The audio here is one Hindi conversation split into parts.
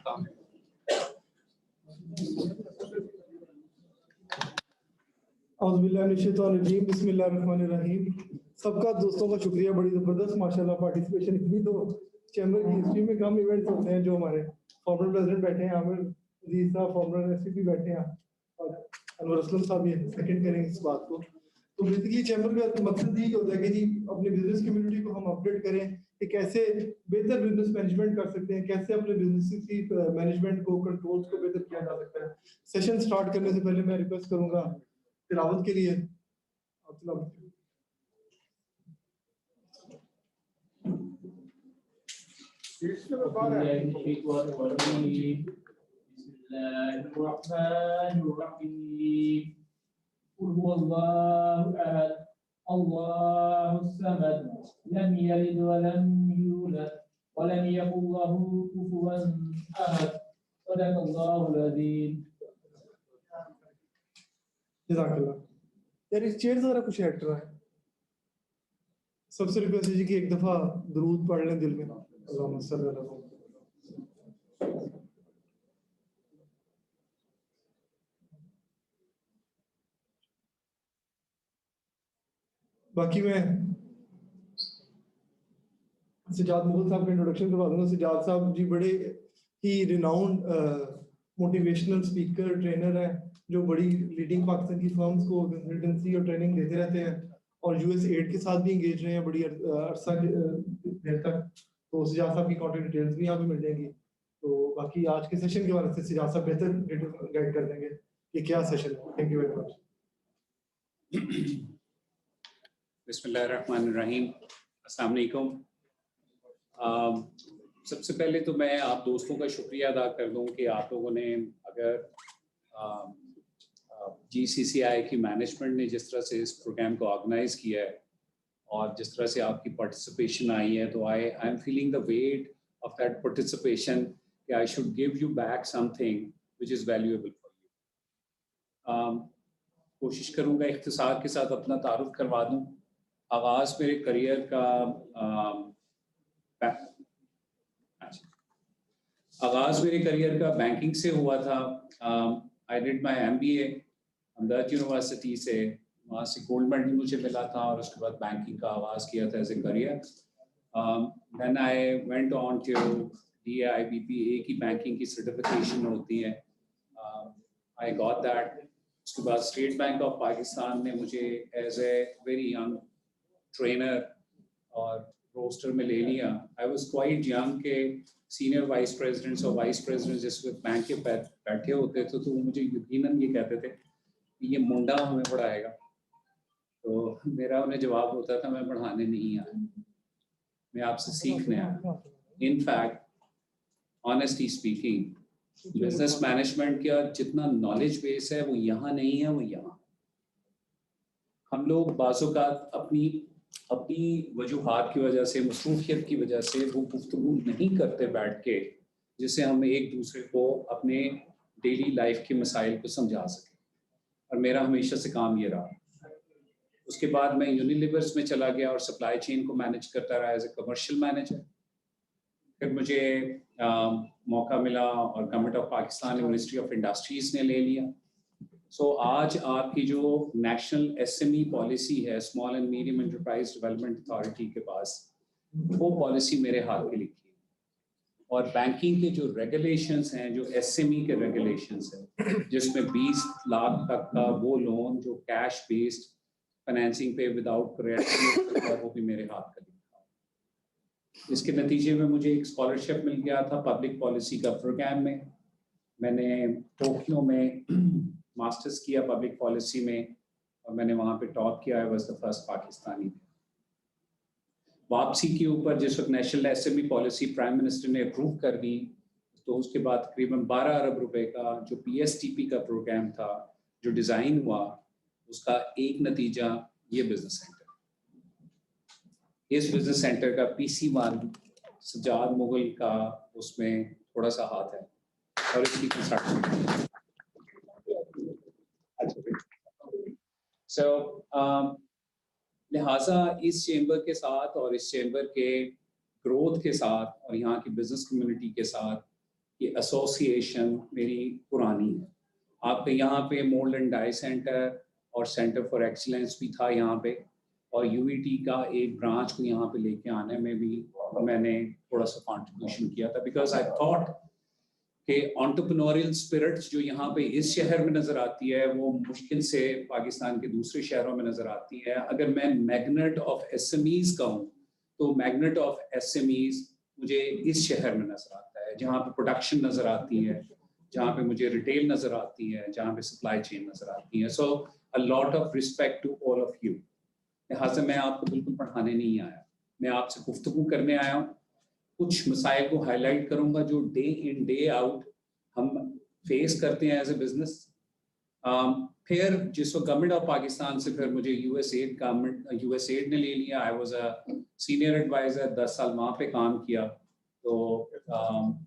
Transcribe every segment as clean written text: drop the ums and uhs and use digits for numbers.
काम है। बिस्मिल्लाहिर्रहमानिर्रहीम। सबका दोस्तों का शुक्रिया, बड़ी ज़बरदस्त माशाल्लाह पार्टिसिपेशन की। तो चैम्बर की हिस्ट्री में कम इवेंट्स होते हैं जो हमारे फॉर्मर प्रेसिडेंट बैठे हैं, आमिर अजीज साहब फॉर्मर एसपी बैठे हैं और अनवर असलम साहब ये सेकंड करेंगे इस बात को। तो बेसिकली चैम्बर का मकसद यही होता है कि जी अपने बिजनेस कम्युनिटी को हम अपडेट करें कि कैसे बेहतर बिजनेस मैनेजमेंट कर सकते हैं, कैसे अपने बिजनेस की मैनेजमेंट को, कंट्रोल्स को बेहतर किया जा सकता है। सेशन स्टार्ट करने से पहले मैं रिक्वेस्ट करूंगा तिलावत के लिए आप तिलावत लम यलिद वलम यूलद वलम यकुल लहू कुफुवन अहद। सदक़ल्लाहुल अज़ीम। जज़ाकल्लाह। यार इस चेयर जरा कुछ ऐड करा है। सबसे रिक्वेस्ट है जी कि एक दफा दुरूद पढ़ लें दिल में। अल्लाहुम्मा सल्ली अला मुहम्मद। बाकी मैं सिजाद मुगल साहब का इंट्रोडक्शन करवा दूंगा। सिजाद साहब जी बड़े ही रिनाउंड मोटिवेशनल स्पीकर ट्रेनर है जो बड़ी लीडिंग पाकिस्तान की फर्म्स को कंसल्टेंसी और ट्रेनिंग देते रहते हैं और यूएस एड के साथ भी इंगेज रहे हैं बड़ी अरसा देर तक। तो सिजाद साहब की कॉन्टैक्ट डिटेल्स भी यहाँ पे मिल जाएंगी। तो बाकी आज के सेशन के बारे में सिजाद साहब बेहतर गाइड कर देंगे कि क्या सेशन है। Thank you very much. बिस्मिल्लाहिर्रहमानिर्रहीम। अस्सलाम वालेकुम। सबसे पहले तो मैं आप दोस्तों का शुक्रिया अदा कर दूं कि आप लोगों ने अगर GCCI की मैनेजमेंट ने जिस तरह से इस प्रोग्राम को ऑर्गेनाइज किया है और जिस तरह से आपकी पार्टिसिपेशन आई है, तो I am feeling the weight of that participation कि I should give you back something which is valuable for you. कोशिश करूँगा इख्तिसार के साथ अपना तारुफ करवा दूँ। आगाज़ मेरे करियर का बैंकिंग से हुआ था। I did my MBA Hamdard university से, वहाँ से गोल्ड मेडल मुझे मिला था और उसके बाद बैंकिंग का आगाज़ किया था as a career. Then I went on to DAIBPA की बैंकिंग की सर्टिफिकेशन होती है, आई गॉट दैट। उसके बाद स्टेट बैंक ऑफ पाकिस्तान ने मुझे as a very young trainer और रोस्टर में ले लिया। आई वॉज क्वाइट यंग के सीनियर वाइस प्रेसिडेंट्स और वाइस प्रेसिडेंट्स जिस वक्त बैंक के बैठे होते थे तो मुझे यकीनन ये कहते थे कि ये मुंडा हमें पढ़ाएगा। तो मेरा उन्हें जवाब होता था मैं पढ़ाने नहीं आया, मैं आपसे सीखने आया। In fact honestly speaking business management का जितना नॉलेज बेस है वो यहाँ नहीं है, वो यहाँ। हम लोग बाज़ों का अपनी वजूहात की वजह से, मसरूफियत की वजह से वो गुफ्तगू नहीं करते बैठ के जिससे हम एक दूसरे को अपने डेली लाइफ के मसाइल को समझा सकें, और मेरा हमेशा से काम ये रहा। उसके बाद मैं यूनिलीवर्स में चला गया और सप्लाई चेन को मैनेज करता रहा एज ए कमर्शियल मैनेजर। फिर मुझे मौका मिला और government of Pakistan ministry of industries ने ले लिया। सो आज आपकी जो नेशनल SME पॉलिसी है, small and medium enterprise development authority के पास, वो पॉलिसी मेरे हाथ में लिखी है। और बैंकिंग के जो रेगुलेशंस हैं, जो SME के रेगुलेशंस हैं, जिसमें 20 लाख तक का वो लोन जो कैश बेस्ड फाइनेंसिंग पे विदाउट क्रेडिट है, वो भी मेरे हाथ का लिखा है। इसके नतीजे में मुझे एक स्कॉलरशिप मिल गया था पब्लिक पॉलिसी का प्रोग्राम में। मैंने टोक्यो में मास्टर्स किया पब्लिक पॉलिसी में और मैंने वहाँ पे टॉप किया। I was the first Pakistani. वापसी के ऊपर जिस वक्त national SME policy prime minister ने अप्रूव कर दी, तो उसके बाद तकरीबन 12 अरब रुपए का जो PSTP का प्रोग्राम था जो डिज़ाइन हुआ, उसका एक नतीजा ये बिजनेस सेंटर। इस बिजनेस सेंटर का PC1 सजाद मुगल का उसमें थोड़ा सा हाथ है और इसकी कंस्ट्रक्शन। लिहाजा इस चेंबर के साथ और इस चेंबर के ग्रोथ के साथ और यहाँ की बिजनेस कम्युनिटी के साथ ये एसोसिएशन मेरी पुरानी है। आपके यहाँ पे मोल्ड एंड डाई सेंटर और सेंटर फॉर एक्सीलेंस भी था यहाँ पे, और यूईटी का एक ब्रांच को यहाँ पे लेके आने में भी मैंने थोड़ा सा कंट्रीब्यूशन किया था, बिकॉज आई थॉट कि एंटरप्रेन्योरियल स्पिरिट्स जो यहाँ पे इस शहर में नजर आती है वो मुश्किल से पाकिस्तान के दूसरे शहरों में नजर आती है। अगर मैं मैग्नेट ऑफ एसएमईज कहूँ तो मैग्नेट ऑफ एसएमईज मुझे इस शहर में नजर आता है, जहाँ पे प्रोडक्शन नजर आती है, जहाँ पे मुझे रिटेल नजर आती है, जहाँ पे सप्लाई चेन नजर आती है। So a lot of respect to all of you. लिहाजा मैं आपको बिल्कुल पढ़ाने नहीं आया, मैं आपसे गुफ्तगू करने आया हूँ। कुछ मसाइल को हाईलाइट करूंगा जो डे इन डे आउट हम फेस करते हैं एज ए बिजनेस। फिर जिस वक्त गवर्नमेंट ऑफ पाकिस्तान से फिर मुझे यूएसएड ने ले लिया। I was a senior advisor, 10 साल वहाँ पे काम किया। तो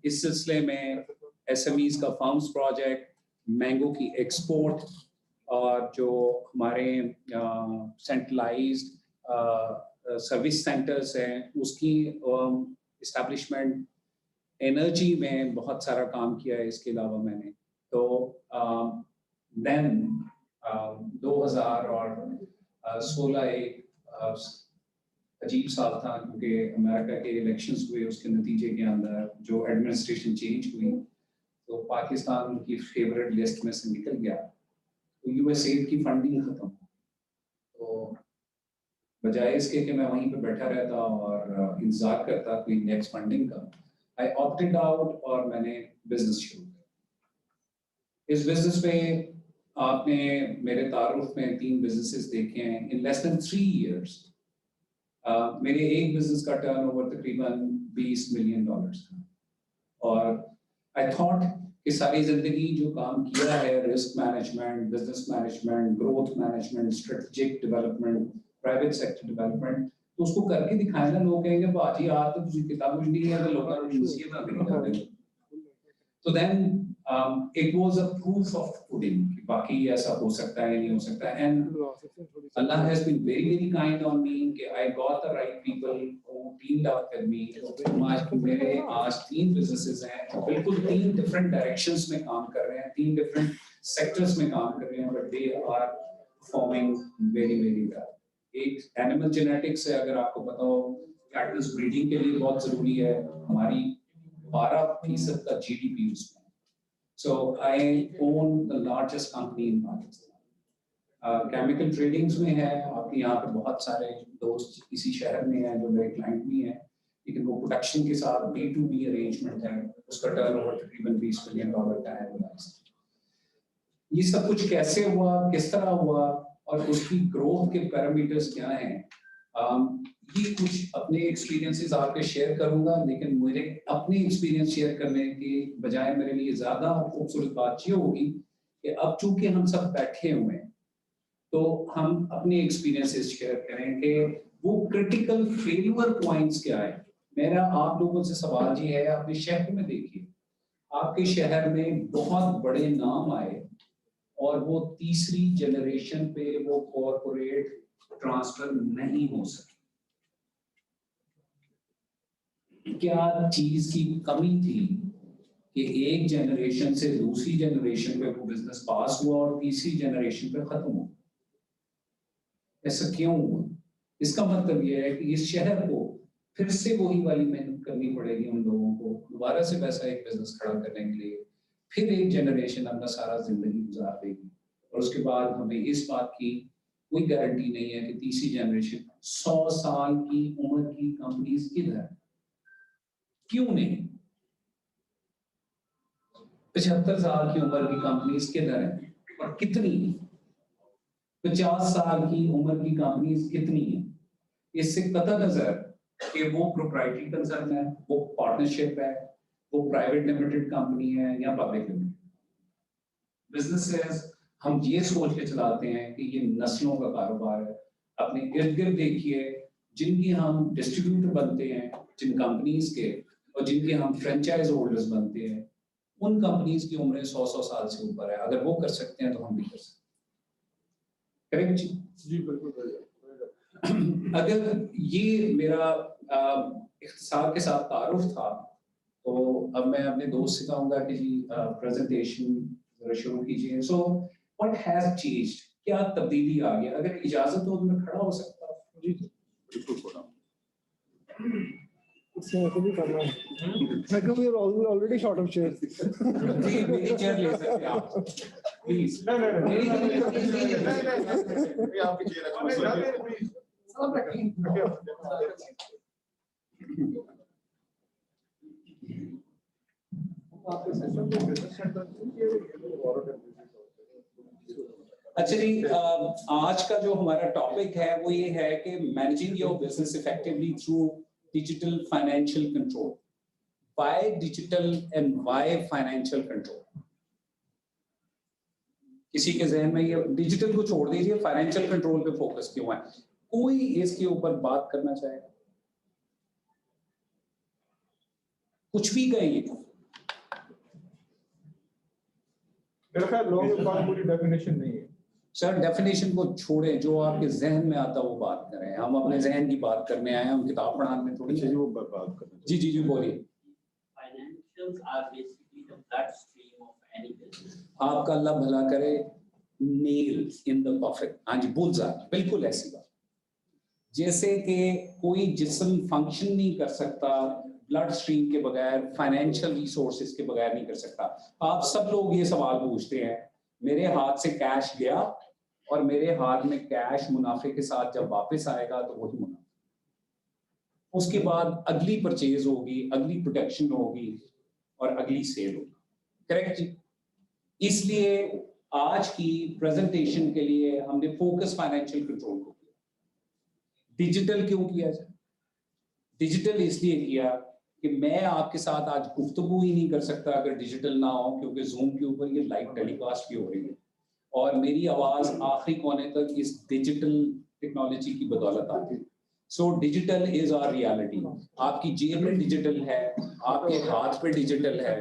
इस सिलसिले में एसएमईज का फार्म्स प्रोजेक्ट, मैंगो की एक्सपोर्ट, और जो हमारे सेंट्रलाइज्ड सर्विस सेंटर्स हैं उसकी इस्टेब्लिशमेंट, एनर्जी में बहुत सारा काम किया है इसके अलावा मैंने। तो देन 2016 एक अजीब साल था, क्योंकि अमेरिका के इलेक्शंस हुए, उसके नतीजे के अंदर जो एडमिनिस्ट्रेशन चेंज हुई तो पाकिस्तान उनकी फेवरेट लिस्ट में से निकल गया। तो यूएसएड की फंडिंग खत्म। तो बजाय इसके कि मैं वहीं पे बैठा रहता और इंतजार करता कोई नेक्स्ट फंडिंग का, आई ऑप्टेड आउट और मैंने बिजनेस शुरू किया। इस बिजनेस में आपने मेरे तारुफ में 3 बिजनेसेस देखे हैं इन लेस देन 3 इयर्स। मेरे एक बिजनेस का टर्नओवर तकरीबन $20 मिलियन था, और आई थॉट कि सारी जिंदगी जो काम किया है, risk management, business management, growth management, strategic development, private sector development, तो उसको करके दिखाए ना। लोग कहेंगे बाजी यार तो तुझे किताब कुछ नहीं है, तो लोगों ने नसीहत ना करी जाते हैं। तो then it was a proof of pudding कि बाकी ऐसा हो सकता है, नहीं हो सकता है। And Allah has been very very kind on me कि I got the right people who teamed up with me। मेरे आज 3 businesses हैं, बिल्कुल 3 different directions में काम कर रहे हैं, 3 different sectors में काम कर रहे हैं, but they are performing very very well। एक एनिमल जेनेटिक्स है, अगर आपको पता हो, कैटल्स ब्रीडिंग के लिए बहुत जरूरी है, हमारी 12% का जीडीपी उसमें। So I own the largest company in Pakistan। Chemical tradings में है, आपके यहाँ पे बहुत सारे दोस्त इसी शहर में हैं जो मेरे क्लाइंट भी हैं, लेकिन वो प्रोडक्शन के साथ B2B अरेंजमेंट है, उसका टर्नओवर तकरीबन $20 मिलियन का एनुअलाइज्ड। ये सब कुछ कैसे हुआ, किस तरह हुआ, और उसकी ग्रोथ के पैरामीटर्स क्या हैं, ये कुछ अपने एक्सपीरियंसेस आपके शेयर करूंगा। लेकिन मेरे अपने एक्सपीरियंस शेयर करने के बजाय मेरे लिए ज्यादा खूबसूरत बात ये होगी कि अब चूंकि हम सब बैठे हुए हैं तो हम अपने एक्सपीरियंसेस शेयर करें कि वो क्रिटिकल फेल्यूर पॉइंट्स क्या है। मेरा आप लोगों से सवाल ये है, अपने शहर में देखिए, आपके शहर में बहुत बड़े नाम आए और वो तीसरी जनरेशन पे वो कॉर्पोरेट ट्रांसफर नहीं हो सके। क्या चीज की कमी थी कि एक जनरेशन से दूसरी जनरेशन पे वो बिजनेस पास हुआ और तीसरी जनरेशन पे खत्म हुआ? ऐसा क्यों हुआ? इसका मतलब ये है कि इस शहर को फिर से वही वाली मेहनत करनी पड़ेगी उन लोगों को, दोबारा से वैसा एक बिजनेस खड़ा करने के लिए। फिर एक जनरेशन अपना सारा जिंदगी गुजार देगी, और उसके बाद हमें इस बात की कोई गारंटी नहीं है कि तीसरी जनरेशन 100 साल की उम्र की कंपनीज किधर है, क्यों नहीं? 75 साल की उम्र की कंपनीज किधर है और कितनी? 50 साल की उम्र की कंपनीज कितनी है? इससे कतई नजर कि वो प्रोप्राइटरी कंसर्न है, वो पार्टनरशिप है, वो प्राइवेट लिमिटेड कंपनी है या पब्लिक लिमिटेड बिजनेसेस। हम ये सोच के चलाते हैं कि ये नस्लों का कारोबार है। अपने इर्द गिर्द देखिए, जिनकी हम डिस्ट्रीब्यूटर बनते हैं जिन कंपनीज के, और जिनके हम फ्रेंचाइज होल्डर्स बनते हैं, उन कंपनीज की उम्रें 100 साल से ऊपर है। अगर वो कर सकते हैं तो हम भी कर सकते हैं। करेक्ट जी? जी बिल्कुल। अगर ये मेरा इख्तिसार के साथ तारुफ था तो अब मैं अपने दोस्त से कहूँगा कि जी प्रेजेंटेशन जरा शुरू कीजिए। सो व्हाट हैज चेंज्ड, क्या तब्दीली आ गई? अगर इजाजत हो तो मैं खड़ा हो सकता हूँ? जी बिल्कुल खड़ा। इससे ऐसे भी करना है। मैं कहूँ we are already short of chairs. जी मेरी चेयर ले सकते हैं आप प्लीज। मेरी आपकी चेयर सब रखें। अच्छा जी, आज का जो हमारा टॉपिक है वो ये है कि managing your business effectively through digital financial control. Why digital and why financial control? किसी के जहन में ये डिजिटल को छोड़ दीजिए, फाइनेंशियल कंट्रोल पे फोकस क्यों है? कोई इसके ऊपर बात करना चाहेगा? कुछ भी कहिए। मेरा ख्याल लोगों के पास पूरी डेफिनेशन नहीं है। सर डेफिनेशन को छोड़ें, जो आपके जहन में आता वो बात करें। हम अपने जहन की बात करने आए हैं, हम किताब पढ़ाने में थोड़ी। वो बात करना। जी जी जी बोलिए। Financials are basically the bloodstream of any business. आपका अल्लाह भला करे, नेल इन द परफेक्ट। हाँ जी बुल्सआई, बिल्कुल ऐसी बात। जैसे कि कोई जिस्म फंक्शन नहीं कर सकता ब्लड स्ट्रीम के बगैर, फाइनेंशियल रिसोर्सेज के बगैर नहीं कर सकता। आप सब लोग ये सवाल पूछते हैं, मेरे हाथ से कैश गया और मेरे हाथ में कैश मुनाफे के साथ जब वापस आएगा तो वही मुनाफा, उसके बाद अगली परचेज होगी, अगली प्रोडक्शन होगी और अगली सेल होगी। करेक्ट जी? इसलिए आज की प्रेजेंटेशन के लिए हमने फोकस फाइनेंशियल कंट्रोल को किया। डिजिटल क्यों किया जाए? डिजिटल इसलिए किया कि मैं आपके साथ आज गुफ्तगू ही नहीं कर सकता अगर डिजिटल ना हो, क्योंकि जूम के ऊपर ये लाइव टेलीकास्ट भी हो रही है और मेरी आवाज आखिरी कोने तक इस डिजिटल टेक्नोलॉजी की बदौलत आती है। So digital is our reality. आपकी जेब में डिजिटल है, आपके हाथ पे डिजिटल है।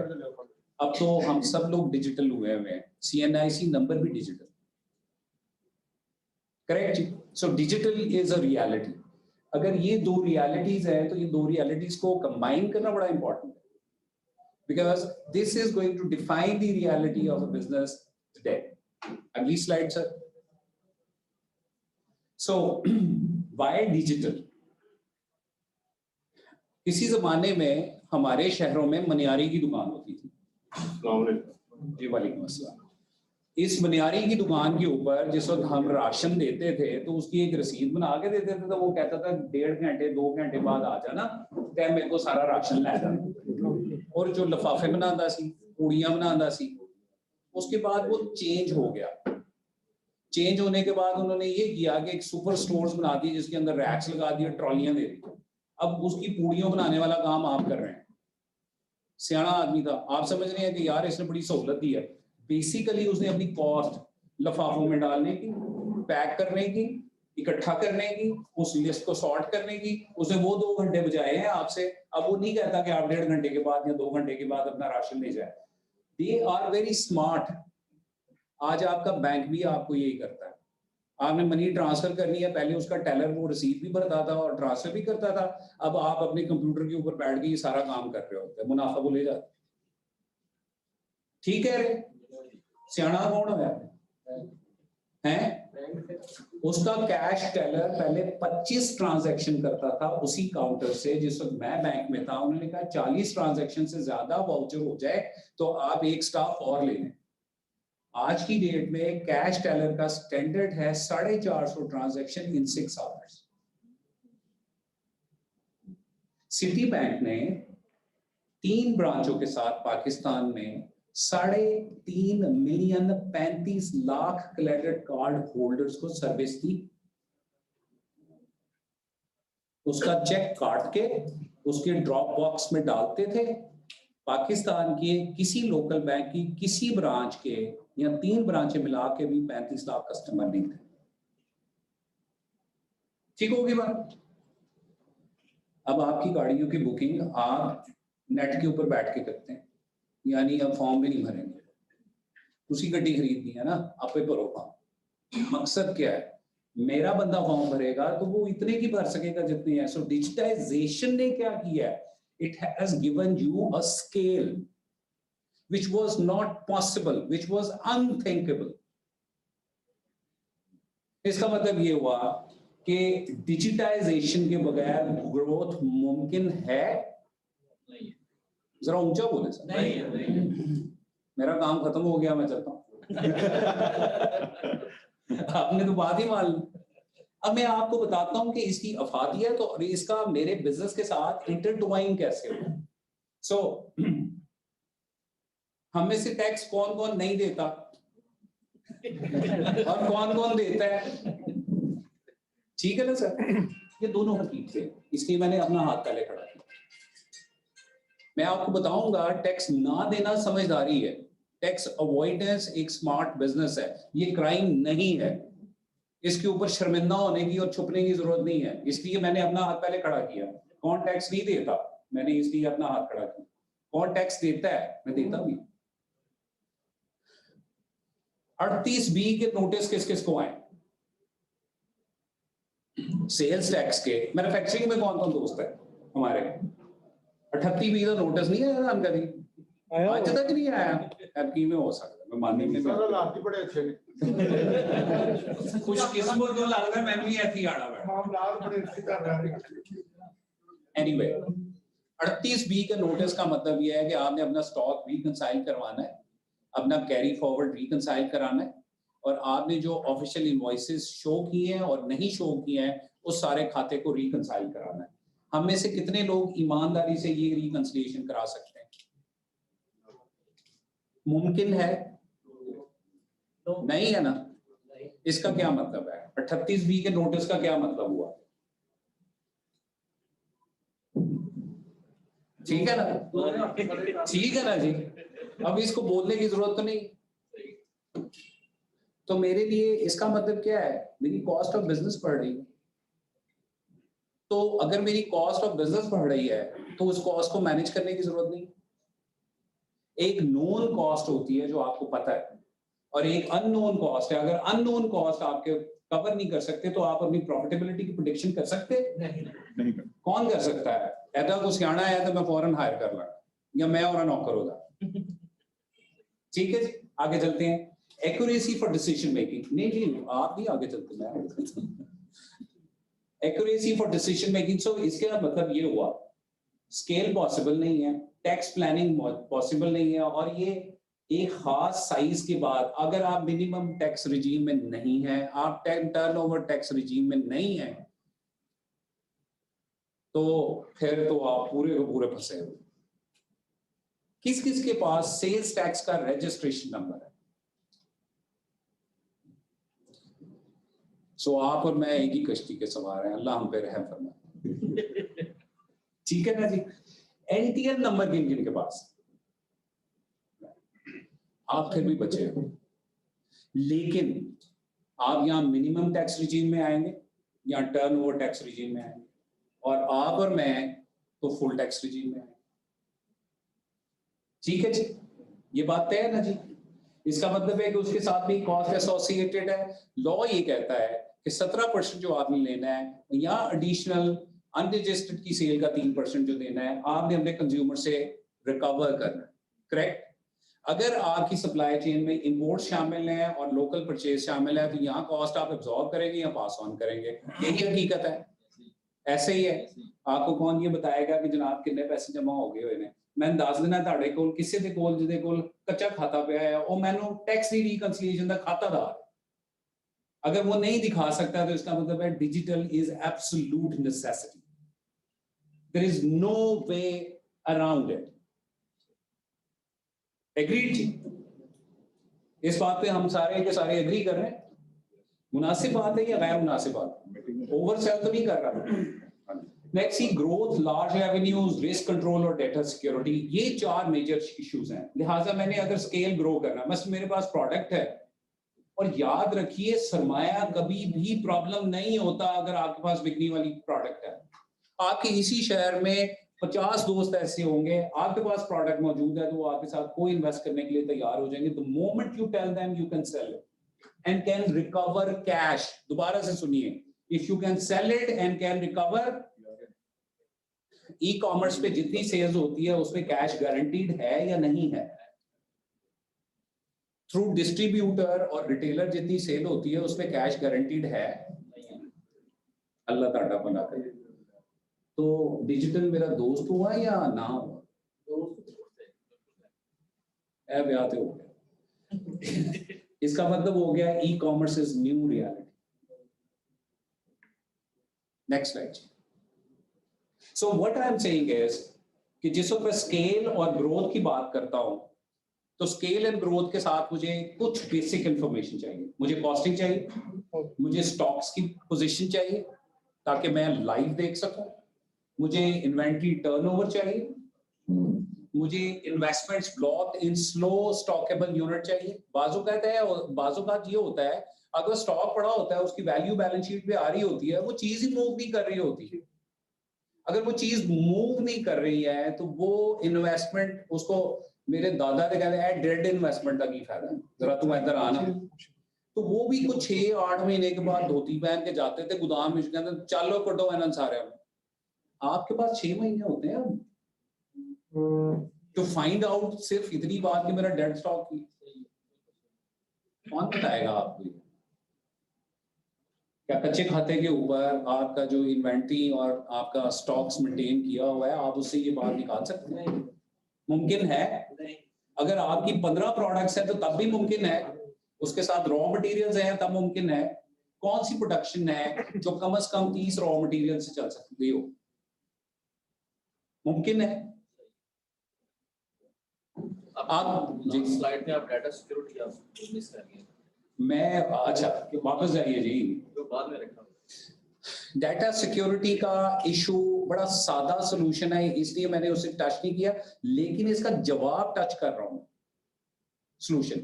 अब तो हम सब लोग डिजिटल हुए हैं, CNIC नंबर भी डिजिटल। करेक्ट जी? So digital is a reality. अगर ये दो रियलिटीज है तो ये दो रियलिटीज को कंबाइन करना बड़ा इंपॉर्टेंट है, because this is going to define the reality of a business today. अगली slide sir. So why digital? किसी जमाने में हमारे शहरों में मनियारी की दुकान होती थी। जी वालेकुम अस्सलाम। इस मनियारी की दुकान के ऊपर जिस वक्त हम राशन देते थे तो उसकी एक रसीद बना के देते थे, तो वो कहता था 1.5 घंटे 2 घंटे बाद आ जाना, तै मेरे को सारा राशन लै जाना। और जो लिफाफे बनाता सी, पूड़ियां बनाता सी, उसके बाद वो चेंज हो गया। चेंज होने के बाद उन्होंने ये किया कि एक सुपर स्टोर्स बना दी जिसके अंदर रैक्स लगा दिए, ट्रॉलियां दे दी। अब उसकी पूड़ियों बनाने वाला काम आप कर रहे हैं। सियाना आदमी था, आप समझ रहे हैं कि यार इसने बड़ी सहूलत दी है। बेसिकली उसने अपनी कॉस्ट लिफाफों में डालने की, पैक करने की, इकट्ठा करने की, उस लिस्ट को सॉर्ट करने की, उसने वो 2 घंटे बजाए हैं आपसे। अब वो नहीं कहता कि आप 1.5 घंटे के बाद या 2 घंटे के बाद अपना राशन ले जाए। They are very smart. आज आपका बैंक भी आपको यही करता है। आपने मनी ट्रांसफर करनी है, पहले उसका टेलर वो रसीद भी भरता था और ट्रांसफर भी करता था। अब आप अपने कंप्यूटर के ऊपर बैठ के ये सारा काम कर रहे होते हैं, मुनाफा को ले जाते। ठीक है रे? सियाना कौन है? उसका कैश टेलर पहले 25 ट्रांजैक्शन करता था उसी काउंटर से। जिस वक्त मैं बैंक में था उन्होंने कहा 40 ट्रांजैक्शन से ज्यादा वाउचर हो जाए तो आप एक स्टाफ और ले लें। आज की डेट में कैश टेलर का स्टैंडर्ड है 450 transaction in 6 hours. City bank ने 3 ब्रांचों के साथ पाकिस्तान में 3.5 million 35 lakh credit card holders को सर्विस दी। उसका चेक काट के उसके ड्रॉप बॉक्स में डालते थे। पाकिस्तान के किसी लोकल बैंक की किसी ब्रांच के या 3 ब्रांचें मिला के भी 35 लाख कस्टमर नहीं थे। ठीक होगी बात? अब आपकी गाड़ियों की बुकिंग आप नेट के ऊपर बैठ के करते हैं, यानी अब फॉर्म भी नहीं भरेंगे। उसी गड्डी खरीदनी है ना, आप पे भरो फॉर्म। मकसद क्या है? मेरा बंदा फॉर्म भरेगा तो वो इतने की भर सकेगा जितने हैं। सो डिजिटाइजेशन ने क्या किया है? It has given you a scale which was not possible, which was unthinkable. इसका मतलब ये हुआ कि डिजिटाइजेशन के बगैर ग्रोथ मुमकिन है? नहीं है। जरा ऊंचा बोले सर। नहीं है, नहीं है। मेरा काम खत्म हो गया, मैं चलता हूँ। आपने तो बात ही मान ली। अब मैं आपको बताता हूँ कि इसकी अफादियत और इसका मेरे बिजनेस के साथ इंटरट्वाइन कैसे हो। सो हम में से टैक्स कौन कौन नहीं देता और कौन कौन देता है? ठीक है ना सर? ये दोनों हकीकत है, इसलिए मैंने अपना हाथ पहले खड़ा किया। मैं आपको बताऊंगा टैक्स ना देना समझदारी है, टैक्स अवॉइडेंस एक स्मार्ट बिजनेस है, ये क्राइम नहीं है। इसके ऊपर शर्मिंदा होने की और छुपने की जरूरत नहीं है, इसलिए मैंने अपना हाथ पहले खड़ा किया। कौन टैक्स नहीं देता? मैंने इसलिए अपना हाथ खड़ा किया। कौन टैक्स देता है? मैं देता भी। 38B के नोटिस किस किस को आए? सेल्स टैक्स के। मैन्युफैक्चरिंग में कौन कौन दोस्त है हमारे? 38B का नोटिस नहीं आया था कभी? आज तक नहीं आया। एमपी में हो सकता है, मैं मानने में सारा लाभ भी बड़े अच्छे ने। कुछ किस्मत तो लगता है, मैं भी ऐसी आड़ा बैठा। मामलात बड़े अच्छे कर रहे हैं। एनीवे 38B का नोटिस का मतलब यह है कि आपने अपना स्टॉक रिकंसाइल करवाना है, अपना कैरी फॉरवर्ड रिकंसाइल कराना है, और आपने जो ऑफिशियल इनवॉइसेस शो किए हैं और नहीं शो किए हैं उस सारे खाते को रिकंसाइल कराना है। हम में से कितने लोग ईमानदारी से ये रिकंसिलिएशन करा सकते हैं? मुमकिन है? नहीं है ना? इसका क्या मतलब है? 38B के नोटिस का क्या मतलब हुआ? ठीक है ना? ठीक है ना जी? अब इसको बोलने की जरूरत तो नहीं। तो मेरे लिए इसका मतलब क्या है? मेरी कॉस्ट ऑफ बिजनेस बढ़ रही है। तो अगर मेरी कॉस्ट ऑफ बिजनेस बढ़ रही है तो उस कॉस्ट को मैनेज करने की जरूरत नहीं। एक नोन कॉस्ट होती है जो आपको पता है, और एक अननोन कॉस्ट है। अगर अननोन कॉस्ट आपके कवर नहीं कर सकते तो आप अपनी प्रॉफिटेबिलिटी की प्रेडिक्शन कर सकते नहीं। कौन कर सकता है? ऐसा कुछ सियाना है तो मैं फौरन हायर कर लूंगा, या मैं और नौकर होगा। ठीक है जी, आगे चलते हैं। Accuracy for decision making. नहीं, आप नहीं आगे चलते, मैं आगे चलता हूं। Accuracy for decision making. So इसका मतलब ये हुआ स्केल पॉसिबल नहीं है, टैक्स प्लानिंग पॉसिबल नहीं है, और ये एक खास साइज के बाद अगर आप मिनिमम टैक्स रिजीम में नहीं है, आप टर्नओवर टैक्स रिजीम में नहीं है, तो फिर तो आप पूरे को पूरे फंसे हो। किस किस के पास सेल्स टैक्स का रजिस्ट्रेशन नंबर है? सो आप और मैं एक ही कश्ती के सवार हैं, अल्लाह हम पे रहम फरमाए। ठीक है ना जी? एनटीएल नंबर किन किन के पास? आप फिर भी बचे हो, लेकिन आप यहाँ मिनिमम टैक्स रिजीम में आएंगे या टर्नओवर टैक्स रिजीम में आएंगे, और आप और मैं तो फुल टैक्स रिजीम में आएंगे। ठीक है जी, ये बात तय है ना जी? इसका मतलब है कि उसके साथ भी कॉस्ट एसोसिएटेड है। लॉ ये कहता है कि 17% जो आपने लेना है, या एडिशनल अनरजिस्टर्ड की सेल का 3% जो देना है, आपने अपने कंज्यूमर से रिकवर करना है। करेक्ट? अगर आपकी सप्लाई चेन में इंपोर्ट शामिल है और लोकल परचेज शामिल है, तो यहाँ कॉस्ट आप एब्जॉर्ब करेंगे या पास ऑन करेंगे। यही हकीकत है। ऐसे ही है। आपको कौन ये बताएगा कि जनाब कितने पैसे जमा हो गए हुए? मैं अंदाज लेना ਤੁਹਾਡੇ ਕੋਲ ਕਿਸੇ ਦੇ ਕੋਲ ਜਿਹਦੇ ਕੋਲ ਕੱਚਾ ਖਾਤਾ ਪਿਆ ਹੈ, ਉਹ ਮੈਨੂੰ टैक्स ਦੀ रिकंसिलिएशन ਦਾ खातादार। अगर वो नहीं दिखा सकता तो इसका मतलब है digital is absolute necessity. There is no way around it. Agreed जी? इस बात पे हम सारे के सारे एग्री कर रहे हैं? मुनासिब बात है या गैर मुनासिब बात? ओवरसेल तो नहीं कर रहा। Next see growth, large revenues, risk control और डेटा सिक्योरिटी। ये 4 मेजर इश्यूज हैं। लिहाजा मैंने अगर स्केल ग्रो करना, बस मेरे पास प्रोडक्ट है, और याद रखिए सरमाया कभी भी प्रॉब्लम नहीं होता अगर आपके पास बिकने वाली प्रोडक्ट है। आपके इसी शहर में 50 दोस्त ऐसे होंगे, आपके पास प्रोडक्ट मौजूद है, तो वो आपके साथ को इन्वेस्ट करने के लिए तैयार हो जाएंगे। The moment you tell them you can sell it and can recover cash. दोबारा से सुनिए, if you can sell it and can recover, e commerce पे जितनी सेल्स होती है उसमें कैश गारंटीड है या नहीं है? थ्रू डिस्ट्रीब्यूटर और रिटेलर जितनी सेल होती है उसमें कैश गारंटीड है? अल्लाह ताला भला करे। तो डिजिटल मेरा दोस्त हुआ या ना हुआ? ए ब्याह तो हो गया। इसका मतलब हो गया e commerce is new reality. Next slide. So what I am saying is कि जिस वक्त मैं स्केल और ग्रोथ की बात करता हूं तो स्केल एंड ग्रोथ के साथ मुझे कुछ बेसिक इंफॉर्मेशन चाहिए। मुझे कॉस्टिंग चाहिए, मुझे स्टॉक्स की पोजीशन चाहिए ताकि मैं लाइव देख सकूं, मुझे इन्वेंटरी टर्नओवर चाहिए, मुझे investments block in slow stockable unit चाहिए। बाजू कहते हैं, बाजू का ये होता है अगर स्टॉक पड़ा होता है उसकी वैल्यू बैलेंस शीट पे आ रही होती है, वो चीज ही मूव नहीं कर रही होती। अगर वो चीज मूव नहीं कर रही है तो वो इन्वेस्टमेंट, उसको मेरे दादा ने कहते हैं डेड इन्वेस्टमेंट का की फायदा, जरा तू इधर आना। तो वो भी कुछ 6-8 महीने के बाद धोती पहन के जाते थे गोदाम में, कहते चलो कटो इन्हों सारे। आपके पास 6 महीने होते हैं तो फाइंड आउट सिर्फ इतनी बात कि मेरा डेड स्टॉक की। कौन बताएगा आपको? क्या कच्चे खाते के ऊपर आपका जो इन्वेंटरी और आपका स्टॉक्स मेंटेन किया हुआ है आप उससे ये बात निकाल सकते हैं? मुमकिन है। अगर आपकी 15 प्रोडक्ट्स है तो तब भी मुमकिन है, उसके साथ रॉ मटेरियल्स हैं तब मुमकिन है। कौन सी प्रोडक्शन है जो कम से कम 30 रॉ मटेरियल से चल सकती हो? मुमकिन है। आप स्लाइड में आप डाटा सिक्योरिटी आप मिस कर गए। मैं अच्छा वापस जाइए जी। जो बाद में रखा डाटा सिक्योरिटी का इशू बड़ा सादा सलूशन है, इसलिए मैंने उसे टच नहीं किया, लेकिन इसका जवाब टच कर रहा हूं। सलूशन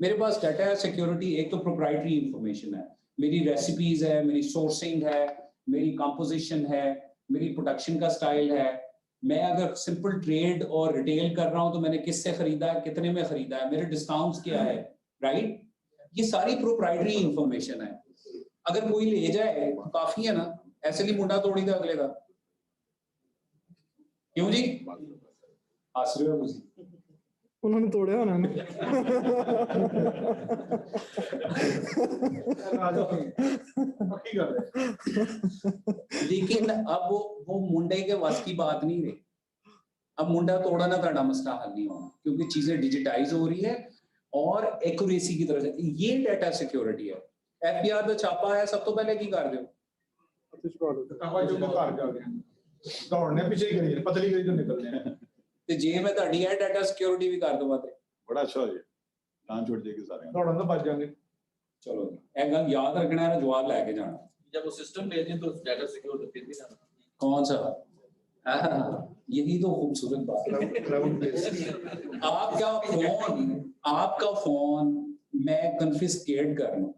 मेरे पास डाटा सिक्योरिटी, एक तो प्रोप्राइटरी इंफॉर्मेशन है, मेरी रेसिपीज है, मेरी सोर्सिंग है, मेरी कंपोजिशन है, मेरी प्रोडक्शन का स्टाइल है। मैं अगर सिंपल ट्रेड और रिटेल कर रहा हूं तो मैंने किससे खरीदा है, कितने में खरीदा है, मेरे डिस्काउंट्स क्या है, राइट? ये सारी प्रोप्राइटरी इंफॉर्मेशन है। अगर कोई ले जाए तो काफी है ना, ऐसे नहीं मुंडा तोड़ी था अगले का। क्यों जी? हंस रहे हो मुझे? उन्होंने तोड़े होना ना। लेकिन अब वो मुंडे के वस की बात नहीं रही। अब मुंडा तोड़ना ਤੁਹਾਡਾ मसला हल नहीं होना, क्योंकि चीजें डिजिटाइज हो रही है और एक्यूरेसी की तरफ से। ये डाटा सिक्योरिटी है। एफबीआर ਦਾ छापा है, सब तो पहले की कर ਦਿਓ? दौड़ने पीछे ही करिए, पतली करी तो निकलने हैं। ਤੇ ਜੇ ਮੈਂ ਤੁਹਾਡੀ ਇਹ ਡਾਟਾ ਸਿਕਿਉਰਿਟੀ ਵੀ ਕਰ ਦਵਾਂ ਤੇ बड़ा अच्छा हो जाए, काम छोड़ देगी सारे। दौड़न तो बच जाएंगे। ਚਲੋ ਜੀ, ਇਹ ਗੱਲ ਯਾਦ ਰੱਖਣਾ ਹੈ, ਜਵਾਬ ਲੈ ਕੇ ਜਾਣਾ। जब वो सिस्टम भेजें तो डाटा सिक्योर तो फिर भी ना। कौन सा? यही तो खूबसूरत बात है। आपका फोन मैं कन्फिस्केट कर लूं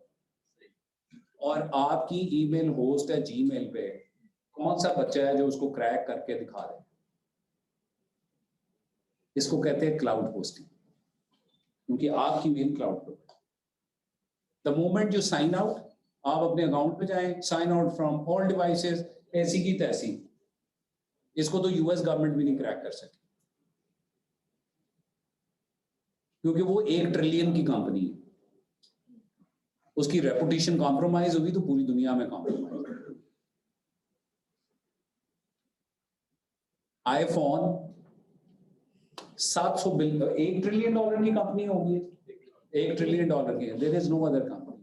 और आपकी ईमेल होस्ट है जीमेल पे, कौन सा बच्चा है जो उसको क्रैक करके दिखा दे? इसको कहते हैं क्लाउड होस्टिंग, क्योंकि आपकी मेल क्लाउड पे। The moment you sign out, आप अपने अकाउंट पे जाएं, sign out from all devices, ऐसी की तैसी। इसको तो यूएस गवर्नमेंट भी नहीं क्रैक कर सकती, क्योंकि वो 1 ट्रिलियन की कंपनी है। उसकी रेपुटेशन कॉम्प्रोमाइज होगी तो पूरी दुनिया में compromise. IPhone 700 billion, 1 trillion dollar की कंपनी होगी, 1 ट्रिलियन डॉलर की। There is no other company.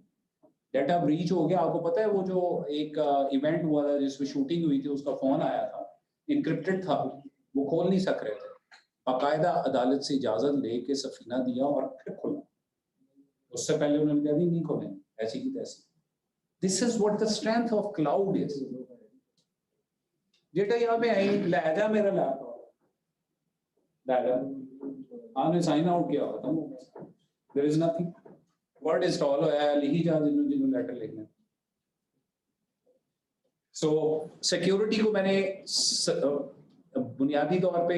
Data breach हो गया, आपको पता है वो जो एक इवेंट हुआ था जिसमें शूटिंग हुई थी, उसका फोन आया था, इनक्रिप्टेड था, वो खोल नहीं सक रहे थे। बाकायदा अदालत से इजाजत लेके सफीना दिया और फिर खोला। उससे पहले उन्होंने कहा नहीं खोले, ऐसी की तैसी। This is what the strength of cloud is. जेटा यहाँ पे आई ले जा मेरा लैपटॉप, ले जा, आपने साइन आउट किया, खत्म हो गया। There is nothing. Word install होया है, लिखी जा जिन्होंने लेटर लिखना। सो सिक्योरिटी को मैंने बुनियादी तौर पे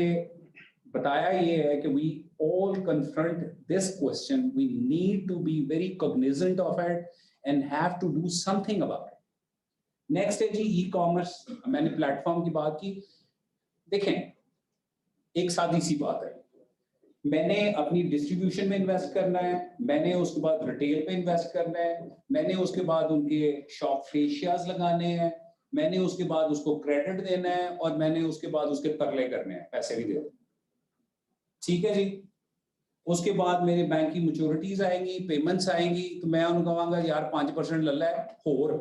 बताया ये है कि we all confront this question, we need to be very cognizant of it and have to do something about it. Next है जी ई कॉमर्स। मैंने प्लेटफॉर्म की बात की। देखें, एक सादी सी बात है, मैंने अपनी डिस्ट्रीब्यूशन में इन्वेस्ट करना है, मैंने उसके बाद रिटेल पे इन्वेस्ट करना है, मैंने उसके बाद उनके शॉप फेशियाज लगाने हैं, मैंने उसके बाद उसको क्रेडिट देना है, और मैंने उसके बाद उसके तरले करने हैं, पैसे भी दे दो, ठीक है जी। उसके बाद मेरे बैंक की मैच्योरिटीज आएंगी, पेमेंट्स आएंगी, तो मैं उनको कहूँगा यार 5% लल्ला है होर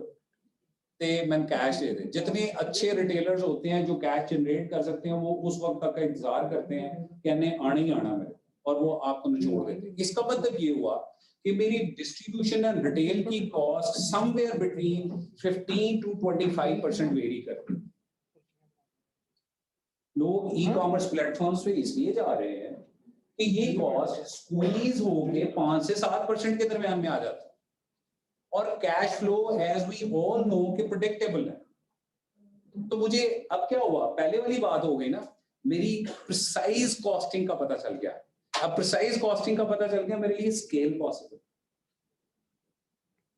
ते मैंने कैश दे दे। जितने अच्छे रिटेलर्स होते हैं जो कैश जनरेट कर सकते हैं, वो उस वक्त तक का इंतजार करते हैं कि आने ही आना मेरे, और वो आपको निचोड़ देते हैं। इसका मतलब ये हुआ कि मेरी डिस्ट्रीब्यूशन एंड रिटेल की cost somewhere between 15 to 25% very करती है। लोग ई कॉमर्स प्लेटफॉर्म्स पे इसलिए जा रहे हैं कि ये कॉस्ट स्क्वीज होके 5 से 7% के दरमियान में आ जाता है, और cash flow as we all know कि प्रेडिक्टेबल है। तो मुझे अब क्या हुआ, पहले वाली बात हो गई ना, मेरी प्रिसाइज कॉस्टिंग का पता चल गया। अब प्रिसाइज कॉस्टिंग का पता चल गया, मेरे लिए स्केल पॉसिबल।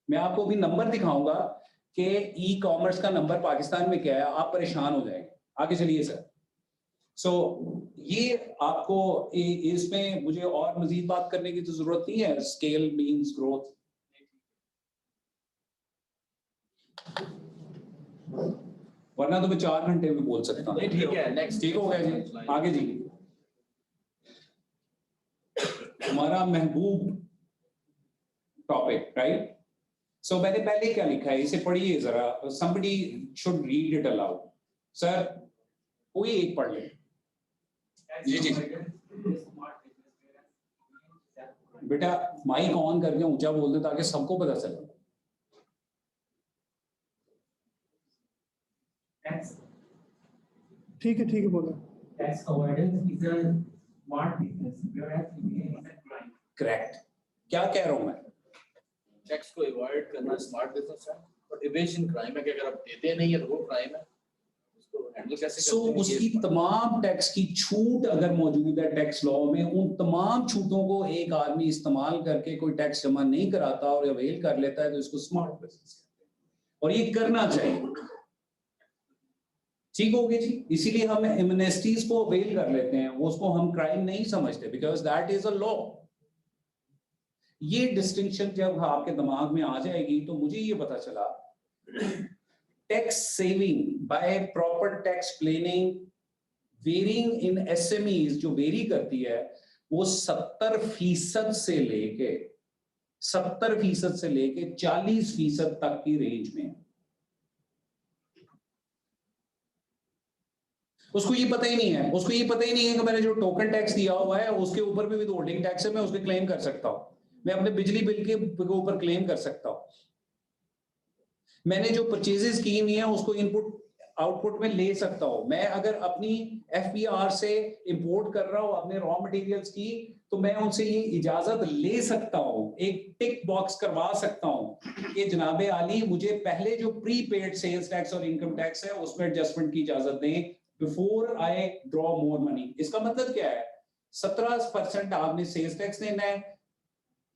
मैं आपको अभी नंबर दिखाऊंगा कि ई कॉमर्स का नंबर पाकिस्तान में क्या है, आप परेशान हो जाएंगे। आगे चलिए सर। सो ये आपको इसमें मुझे और मजीद बात करने की तो जरूरत नहीं है। Scale means growth. वरना तो मैं 4 घंटे में बोल सकता हूँ। नहीं ठीक है, नेक्स्ट ठीक हो गया जी, आगे जी। हमारा महबूब टॉपिक, राइट। सो मैंने पहले क्या लिखा है, इसे पढ़िए जरा। somebody should read it aloud। Sir कोई एक पढ़ ले। जी जी बेटा, माइक ऑन करके ऊंचा बोल दे ताकि सबको पता चले। ठीक है बोलो। Tax avoidance is a smart business, whereas evasion is a crime. Correct. क्या कह रहा हूं मैं? टैक्स को अवॉइड करना स्मार्ट बिजनेस है, और इवेशन क्राइम है कि अगर आप देते नहीं है तो वो क्राइम है। उसको हैंडल कैसे सो करते हैं, उसकी ये तमाम टैक्स की छूट अगर मौजूद है टैक्स लॉ में, उन तमाम छूटों को एक आदमी इस्तेमाल करके कोई टैक्स जमा नहीं कराता और अवेल कर लेता है, तो इसको स्मार्ट बिजनेस कहते हैं, और ये करना चाहिए। ठीक हो गया जी। इसीलिए हम एमनेस्टीज को अवेल कर लेते हैं, उसको हम क्राइम नहीं समझते, because that is a law. ये डिस्टिंक्शन जब आपके दिमाग में आ जाएगी तो मुझे ये पता चला, tax saving by proper tax planning varying in SMEs जो वेरी करती है, वो 70% से लेके 40% तक की रेंज में। उसको ये पता ही नहीं है कि मैंने जो टोकन टैक्स दिया हुआ है उसके ऊपर भी विदहोल्डिंग टैक्स है, मैं उसके क्लेम कर सकता हूं, मैं अपने बिजली बिल के ऊपर क्लेम कर सकता हूं, मैंने जो परचेजेस की हुई है उसको इनपुट आउटपुट में ले सकता हूं। मैं अगर अपनी एफपीआर से इंपोर्ट कर रहा हूं अपने रॉ मटेरियल्स की, तो मैं उनसे ये इजाजत ले सकता हूं, एक टिक बॉक्स करवा सकता हूं कि जनाबे आली मुझे पहले जो प्रीपेड सेल्स टैक्स और इनकम टैक्स है उसमें एडजस्टमेंट की इजाजत दें before I draw more money. इसका मतलब क्या है, 17% आपने सेल्स टैक्स देना है,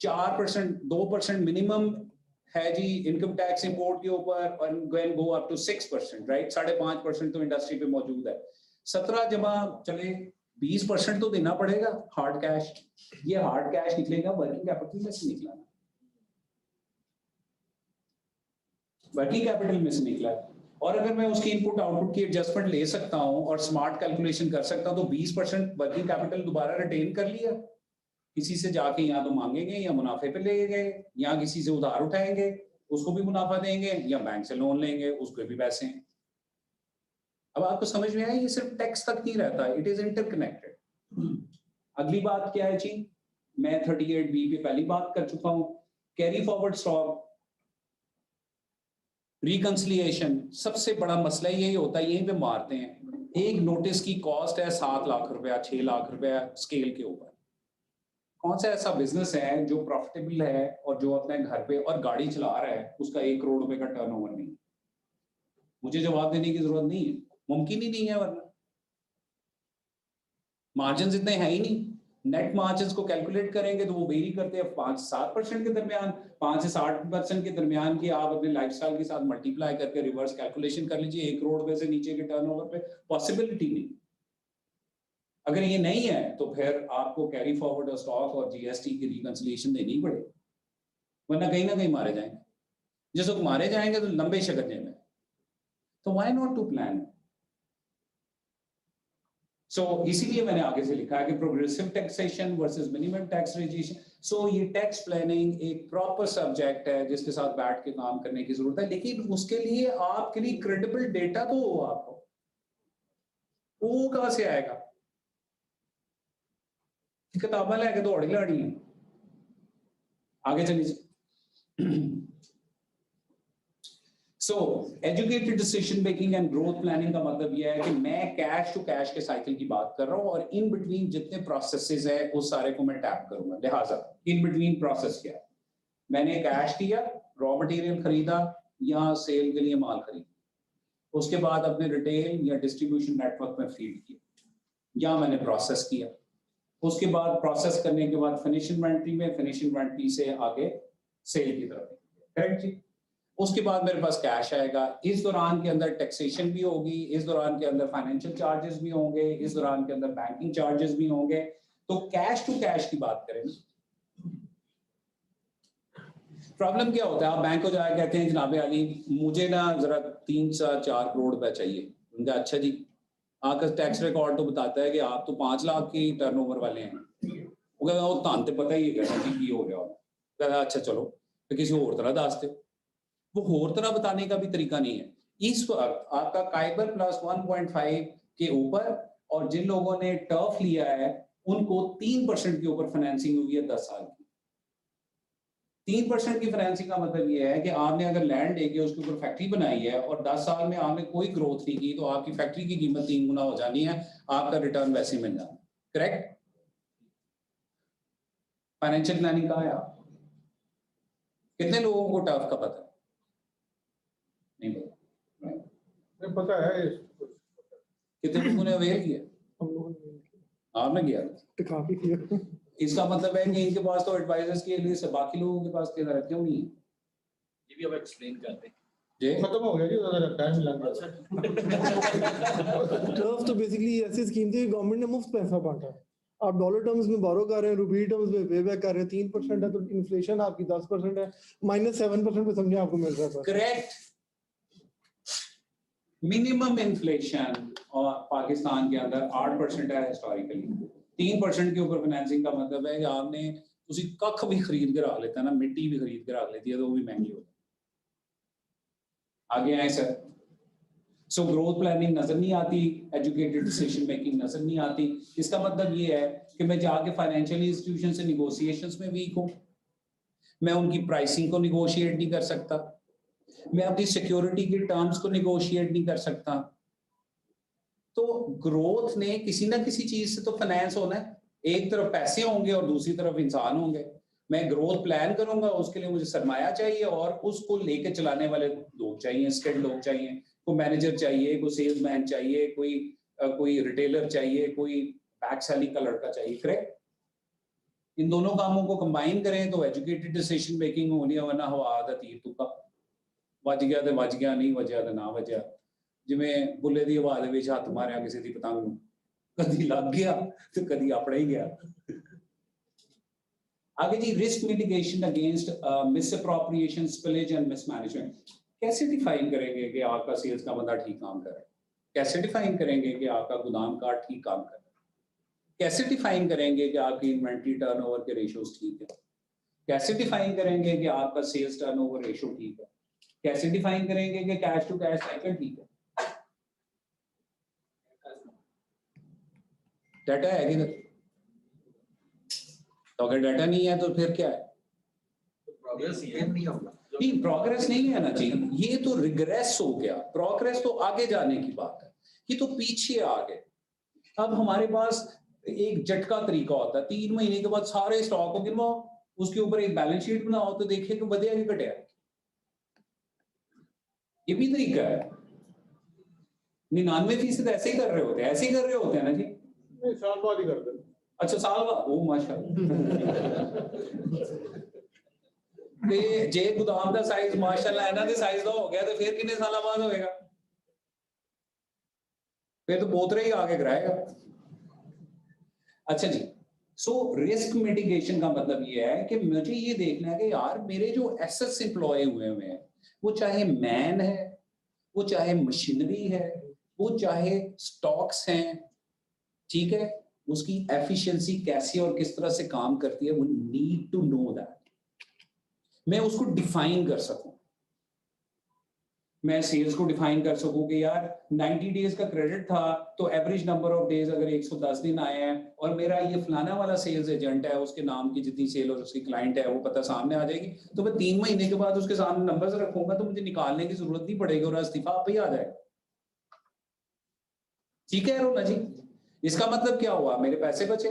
4% 2% मिनिमम है जी इनकम टैक्स इंपोर्ट के ऊपर, और going go up to 6%, right. 5.5% तो इंडस्ट्री पे मौजूद है। 17 जमा चले 20% तो देना पड़ेगा हार्ड कैश। ये हार्ड कैश निकलेगा वर्किंग कैपिटल में से निकला, वर्किंग कैपिटल में से निकला। और अगर मैं उसकी इनपुट आउटपुट की एडजस्टमेंट ले सकता हूं और स्मार्ट कैलकुलेशन कर सकता हूं, तो 20% वर्किंग कैपिटल दोबारा रिटेन कर लिया, किसी से जाके या तो मांगेंगे या मुनाफे पे ले गए, या किसी से उधार उठाएंगे उसको भी मुनाफा देंगे, या बैंक से लोन लेंगे उसको भी पैसे हैं। अब आपको समझ में आया, ये सिर्फ टैक्स तक नहीं रहता, इट इज इंटरकनेक्टेड। अगली बात क्या है जी, मैं 38B पे पहली बात कर चुका हूं, कैरी फॉरवर्ड स्टॉक रिकंसिलिएशन। सबसे बड़ा मसला यही होता है, यहीं पे मारते हैं। एक नोटिस की कॉस्ट है 7 लाख रुपया, 6 लाख रुपया स्केल के ऊपर। कौन सा ऐसा बिजनेस है जो प्रॉफिटेबल है और जो अपने घर पे और गाड़ी चला रहा है उसका 1 करोड़ रुपए का टर्नओवर नहीं? मुझे जवाब देने की जरूरत नहीं है, मुमकिन ही नहीं है, वरना मार्जिन इतने हैं ही नहीं। नेट मार्जिन को कैलकुलेट करेंगे तो वो वेरी करते हैं 5-7% के दरमियान, 5 से 60% के दरमियान की। आप अपने लाइफस्टाइल के साथ मल्टीप्लाई करके रिवर्स कैलकुलेशन कर लीजिए, 1 करोड़ रुपए से नीचे के टर्नओवर पे पॉसिबिलिटी नहीं। अगर ये नहीं है तो फिर आपको कैरी फॉरवर्ड स्टॉक और जीएसटी की रिकंसिलिएशन देनी पड़े, वरना कहीं ना कहीं मारे जाएंगे। जिस वक्त मारे जाएंगे तो लंबे शकने में, तो why not to plan. So इसीलिए मैंने आगे से लिखा है कि progressive taxation versus minimum tax registration. So ये टैक्स प्लानिंग एक प्रॉपर सब्जेक्ट है जिसके साथ बैठ के काम करने की जरूरत है, लेकिन उसके लिए आपके लिए क्रेडिबल डेटा तो हो, आपको वो कहां से आएगा? किताबा लेके दौड़ लानी है। आगे चलिए। सो educated decision making and growth planning का मतलब यह है कि मैं कैश टू कैश के साइकिल की बात कर रहा हूं और इन बिटवीन जितने प्रोसेसेस है उस सारे को मैं टैप करूंगा। लिहाजा इन बिटवीन प्रोसेस क्या है? मैंने कैश दिया, रॉ मटेरियल खरीदा या सेल के लिए माल खरीदा, उसके बाद अपने रिटेल या डिस्ट्रीब्यूशन नेटवर्क में फीड किया या मैंने प्रोसेस किया, उसके बाद प्रोसेस करने के बाद फिनिश इन्वेंटरी में, फिनिश इन्वेंटरी से आगे सेल की तरफ, करेक्ट जी। उसके बाद मेरे पास कैश आएगा। इस दौरान के अंदर टैक्सेशन भी होगी, इस दौरान के अंदर फाइनेंशियल चार्जेस भी होंगे, इस दौरान के अंदर बैंकिंग चार्जेस भी होंगे। तो कैश टू कैश की बात करें, प्रॉब्लम क्या होता है? आप बैंक को जाकर कहते हैं जनाबे अली मुझे ना जरा 3 से 4 करोड़ रुपए चाहिए। उनका अच्छा जी, आपका टैक्स रिकॉर्ड तो बताता है कि आप तो 5 लाख की टर्नओवर वाले हैं। वो कहता वो तान ते पता ही है कि हो गया। कहता अच्छा चलो तो किसी और तरह दस दो। वो और तरह बताने का भी तरीका नहीं है। इस वक्त आपका काइबर प्लस 1.5 के ऊपर, और जिन लोगों ने टर्फ लिया है उनको 3% के ऊपर फाइनेंसिंग हुई है 10 साल की। 3% की फाइनेंसिंग का मतलब ये है कि आपने अगर लैंड लेके उसके ऊपर फैक्ट्री बनाई है और 10 साल में आपने कोई ग्रोथ नहीं की तो आपकी फैक्ट्री की कीमत 3 गुना हो जानी है, आपका रिटर्न वैसे मिल जाना। करेक्ट? फाइनेंशियल प्लानिंग कहाँ है? आप कितने लोगों को टर्फ का पता है? नहीं पता। नहीं पता है। कितने लोगों ने अवेयर किया? हम लोगों ने आपने किया? तो काफी किया। इसका मतलब है कि इनके पास तो एडवाइजर्स के लिए से बाकी लोगों के पास क्यों नहीं है? ये भी अब एक्सप्लेन करते हैं। जी खत्म हो गया जी, ज़्यादा टाइम लग गया। टर्फ तो बेसिकली ऐसी स्कीम थी, गवर्नमेंट ने मुफ्त पैसा बांटा है। आप डॉलर टर्म्स में बोरो कर रहे हैं, रुपी टर्म्स में पे बैक कर रहे हैं। 3% है तो इन्फ्लेशन आपकी 10% है, -7% पे समझे आपको मिल रहा है। करेक्ट। मिनिमम इन्फ्लेशन और पाकिस्तान के अंदर 8% है हिस्टोरिकली। 3% के ऊपर फाइनेंसिंग का मतलब है कि आपने उसी कख भी खरीद के रख लेता है ना, मिट्टी भी खरीद के रख लेती है तो वो भी महंगी होती है। आगे आए सर। सो ग्रोथ प्लानिंग नजर नहीं आती, एजुकेटेड डिसीजन मेकिंग नजर नहीं आती। इसका मतलब ये है कि मैं जाके फाइनेंशियल इंस्टीट्यूशन से निगोशिएशंस में वीक हूँ, मैं उनकी प्राइसिंग को निगोशिएट नहीं कर सकता, मैं अपनी सिक्योरिटी के टर्म्स को निगोशिएट नहीं कर सकता। तो ग्रोथ ने किसी ना किसी चीज से तो फाइनेंस होना है। एक तरफ पैसे होंगे और दूसरी तरफ इंसान होंगे। मैं ग्रोथ प्लान करूंगा, उसके लिए मुझे सरमाया चाहिए और उसको लेके चलाने वाले लोग चाहिए, स्किल्ड लोग चाहिए, कोई मैनेजर चाहिए, कोई सेल्समैन चाहिए, कोई रिटेलर चाहिए, कोई बैक सेलिंग का लड़का चाहिए। करेक्ट? इन दोनों कामों को कंबाइन करें तो एजुकेटेड डिसीजन मेकिंग होनी है, वरना हवा दा तीर तुक्का, वज गया तो वज गया, नहीं वजया तो ना वजया। जिवें बुले दी हवा दे विच हत्थ मारिया किसी दी पतंग नूं, कदी लग गया तो कदी अपना ही गया। आगे जी, risk mitigation against misappropriation, spillage and mismanagement. कैसे डिफाइन करेंगे कि आपका सेल्स का बंदा ठीक काम कर रहा है? कैसे डिफाइन करेंगे कि आपका गोदाम का ठीक काम कर रहा है? कैसे डिफाइन करेंगे कि आपकी इन्वेंटरी टर्नओवर के रेशियोज ठीक है? कैसे डिफाइन करेंगे कि आपका सेल्स टर्नओवर रेशियो ठीक है? कैसे डिफाइन करेंगे कि कैश टू कैश साइकिल ठीक है? डाटा है कि नहीं? तो अगर डाटा नहीं है तो फिर क्या है? प्रोग्रेस ये नहीं होगा। नहीं, प्रोग्रेस नहीं है ना जी, ये तो रिग्रेस हो गया। प्रोग्रेस तो आगे जाने की बात है, ये तो पीछे आ गए। अब हमारे पास एक झटका तरीका होता है, 3 महीने के बाद सारे स्टॉक को गिनवाओ, उसके ऊपर एक बैलेंस शीट बनाओ तो देखिए कि बढ़िया कि घटिया। ये भी तरीका है। 99% ऐसे ही कर रहे होते हैं, ऐसे ही कर रहे होते हैं ना जी। नहीं, साल बाद ही कर देना। अच्छा, साल बाद? ओ माशाल्लाह। ते जे गोदाम का साइज माशाल्लाह है ना ते साइज का हो गया तो फिर कितने साल बाद होएगा? फिर तो बोतरे ही आके कराएगा। अच्छा जी, सो रिस्क मिटिगेशन का मतलब ये है कि मुझे ये देखना है कि यार मेरे जो एसेट्स एम्प्लॉय हुए हैं, वो चाहे मैन है, वो चाहे मशीनरी है, वो चाहे स्टॉक्स हैं, ठीक है, उसकी एफिशिएंसी कैसे और किस तरह से काम करती है, वो नीड टू नो दैट। मैं उसको डिफाइन कर सकूं, मैं सेल्स को डिफाइन कर सकूं कि यार 90 डेज का क्रेडिट था तो एवरेज नंबर ऑफ डेज अगर 110 दिन आए हैं और मेरा ये फलाना वाला सेल्स एजेंट है, उसके नाम की जितनी सेल और उसकी क्लाइंट है वो पता सामने आ जाएगी, तो मैं 3 महीने के बाद उसके सामने नंबर्स रखूंगा तो मुझे निकालने की जरूरत नहीं पड़ेगी और इस्तीफा आप ही आ जाएगा। ठीक है रोना जी, इसका मतलब क्या हुआ, मेरे पैसे बचे,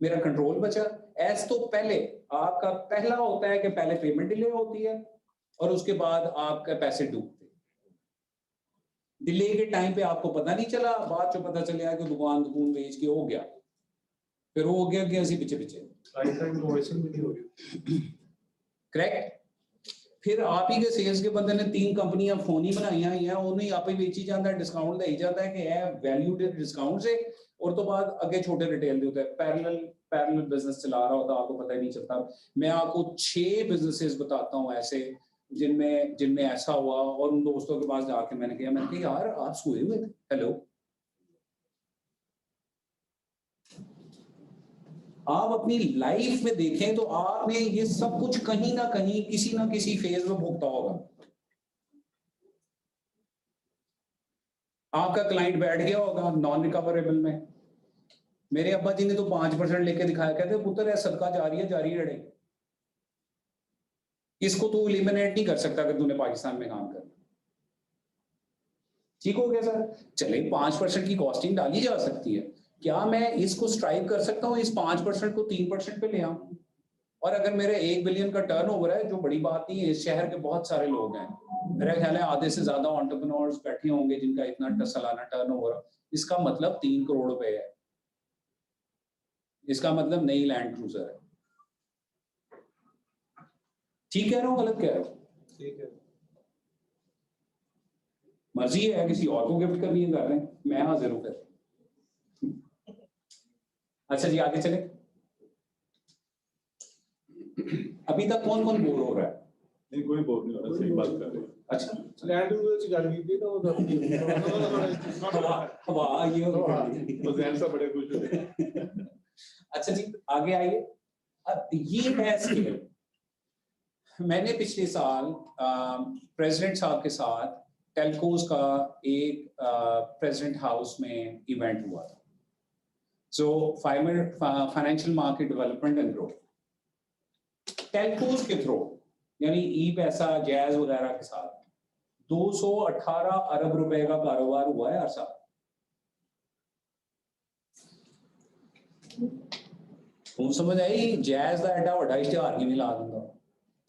मेरा कंट्रोल बचा। एस तो पहले आपका पहला होता है कि पहले पेमेंट डिले होती है और उसके बाद आपके पैसे डूबते। डिले के टाइम पे आपको पता नहीं चला, बाद जो पता चला कि दुकान बेच के हो गया, फिर वो हो गया कि ऐसी पीछे पीछे करेक्ट। फिर आप ही के सेल्स के बंदे ने 3 कंपनियां फोन ही बनाई हुई हैं, उन्हें आप ही बेची जाता है, डिस्काउंट दे जाता है कि है वैल्यू डिस्काउंट से, और तो बाद अगे छोटे रिटेल दे होते हैं, पैरेलल बिजनेस चला रहा होता है, आपको पता ही नहीं चलता। मैं आपको 6 बिजनेसेस बताता हूँ ऐसे जिनमें ऐसा हुआ, और उन दोस्तों के पास जाके मैंने कहा यार आप सोए हुए थे, हेलो, आप अपनी लाइफ में देखें तो आपने ये सब कुछ कहीं ना कहीं किसी ना किसी फेज में भुगता होगा। आपका क्लाइंट बैठ गया होगा नॉन रिकवरेबल में, मेरे अब्बा जी ने तो 5% लेके दिखाया, कहते पुत्र है सदका जारी है, जारी रहेगी, इसको तू एलिमिनेट नहीं कर सकता कि तूने पाकिस्तान में काम करना। ठीक हो गया सर, चले 5% की कॉस्टिंग डाली जा सकती है, क्या मैं इसको स्ट्राइव कर सकता हूँ इस 5% को 3% पे ले आऊं? और अगर मेरे 1 बिलियन का टर्नओवर है, जो बड़ी बात नहीं है, इस शहर के बहुत सारे लोग हैं, मेरा ख्याल है आधे से ज्यादा एंटरप्रेन्योर्स बैठे होंगे जिनका इतना सालाना टर्नओवर, इसका मतलब 3 करोड़ रुपए है, इसका मतलब नई लैंड क्रूजर है। ठीक कह रहा हूँ गलत कह रहा हूँ? ठीक है, मर्जी है, किसी और को गिफ्ट करनी है कर रहे हैं, मैं हाजिर हूं फिर। अच्छा जी आगे चले, अभी तक कौन कौन बोर हो रहा है? नहीं कोई बोल नहीं हो रहा, सही बात कर रहे हैं। अच्छा लैंड यूजर की गल की तो वाह ये तो जहन से बड़े खुश हुए। अच्छा जी आगे आइए, अब ये है स्केल। मैंने पिछले साल प्रेसिडेंट साहब के साथ टेलकोस का एक प्रेसिडेंट हाउस में इवेंट हुआ था, so financial market development and growth, telcos के थ्रू यानी ई पैसा जैज वगैरह के साथ 218 अरब रुपए का कारोबार हुआ है हर साल। तुम समझ आई, जैज का एडा बड़ा इश्तेहार की मिला दूंगा,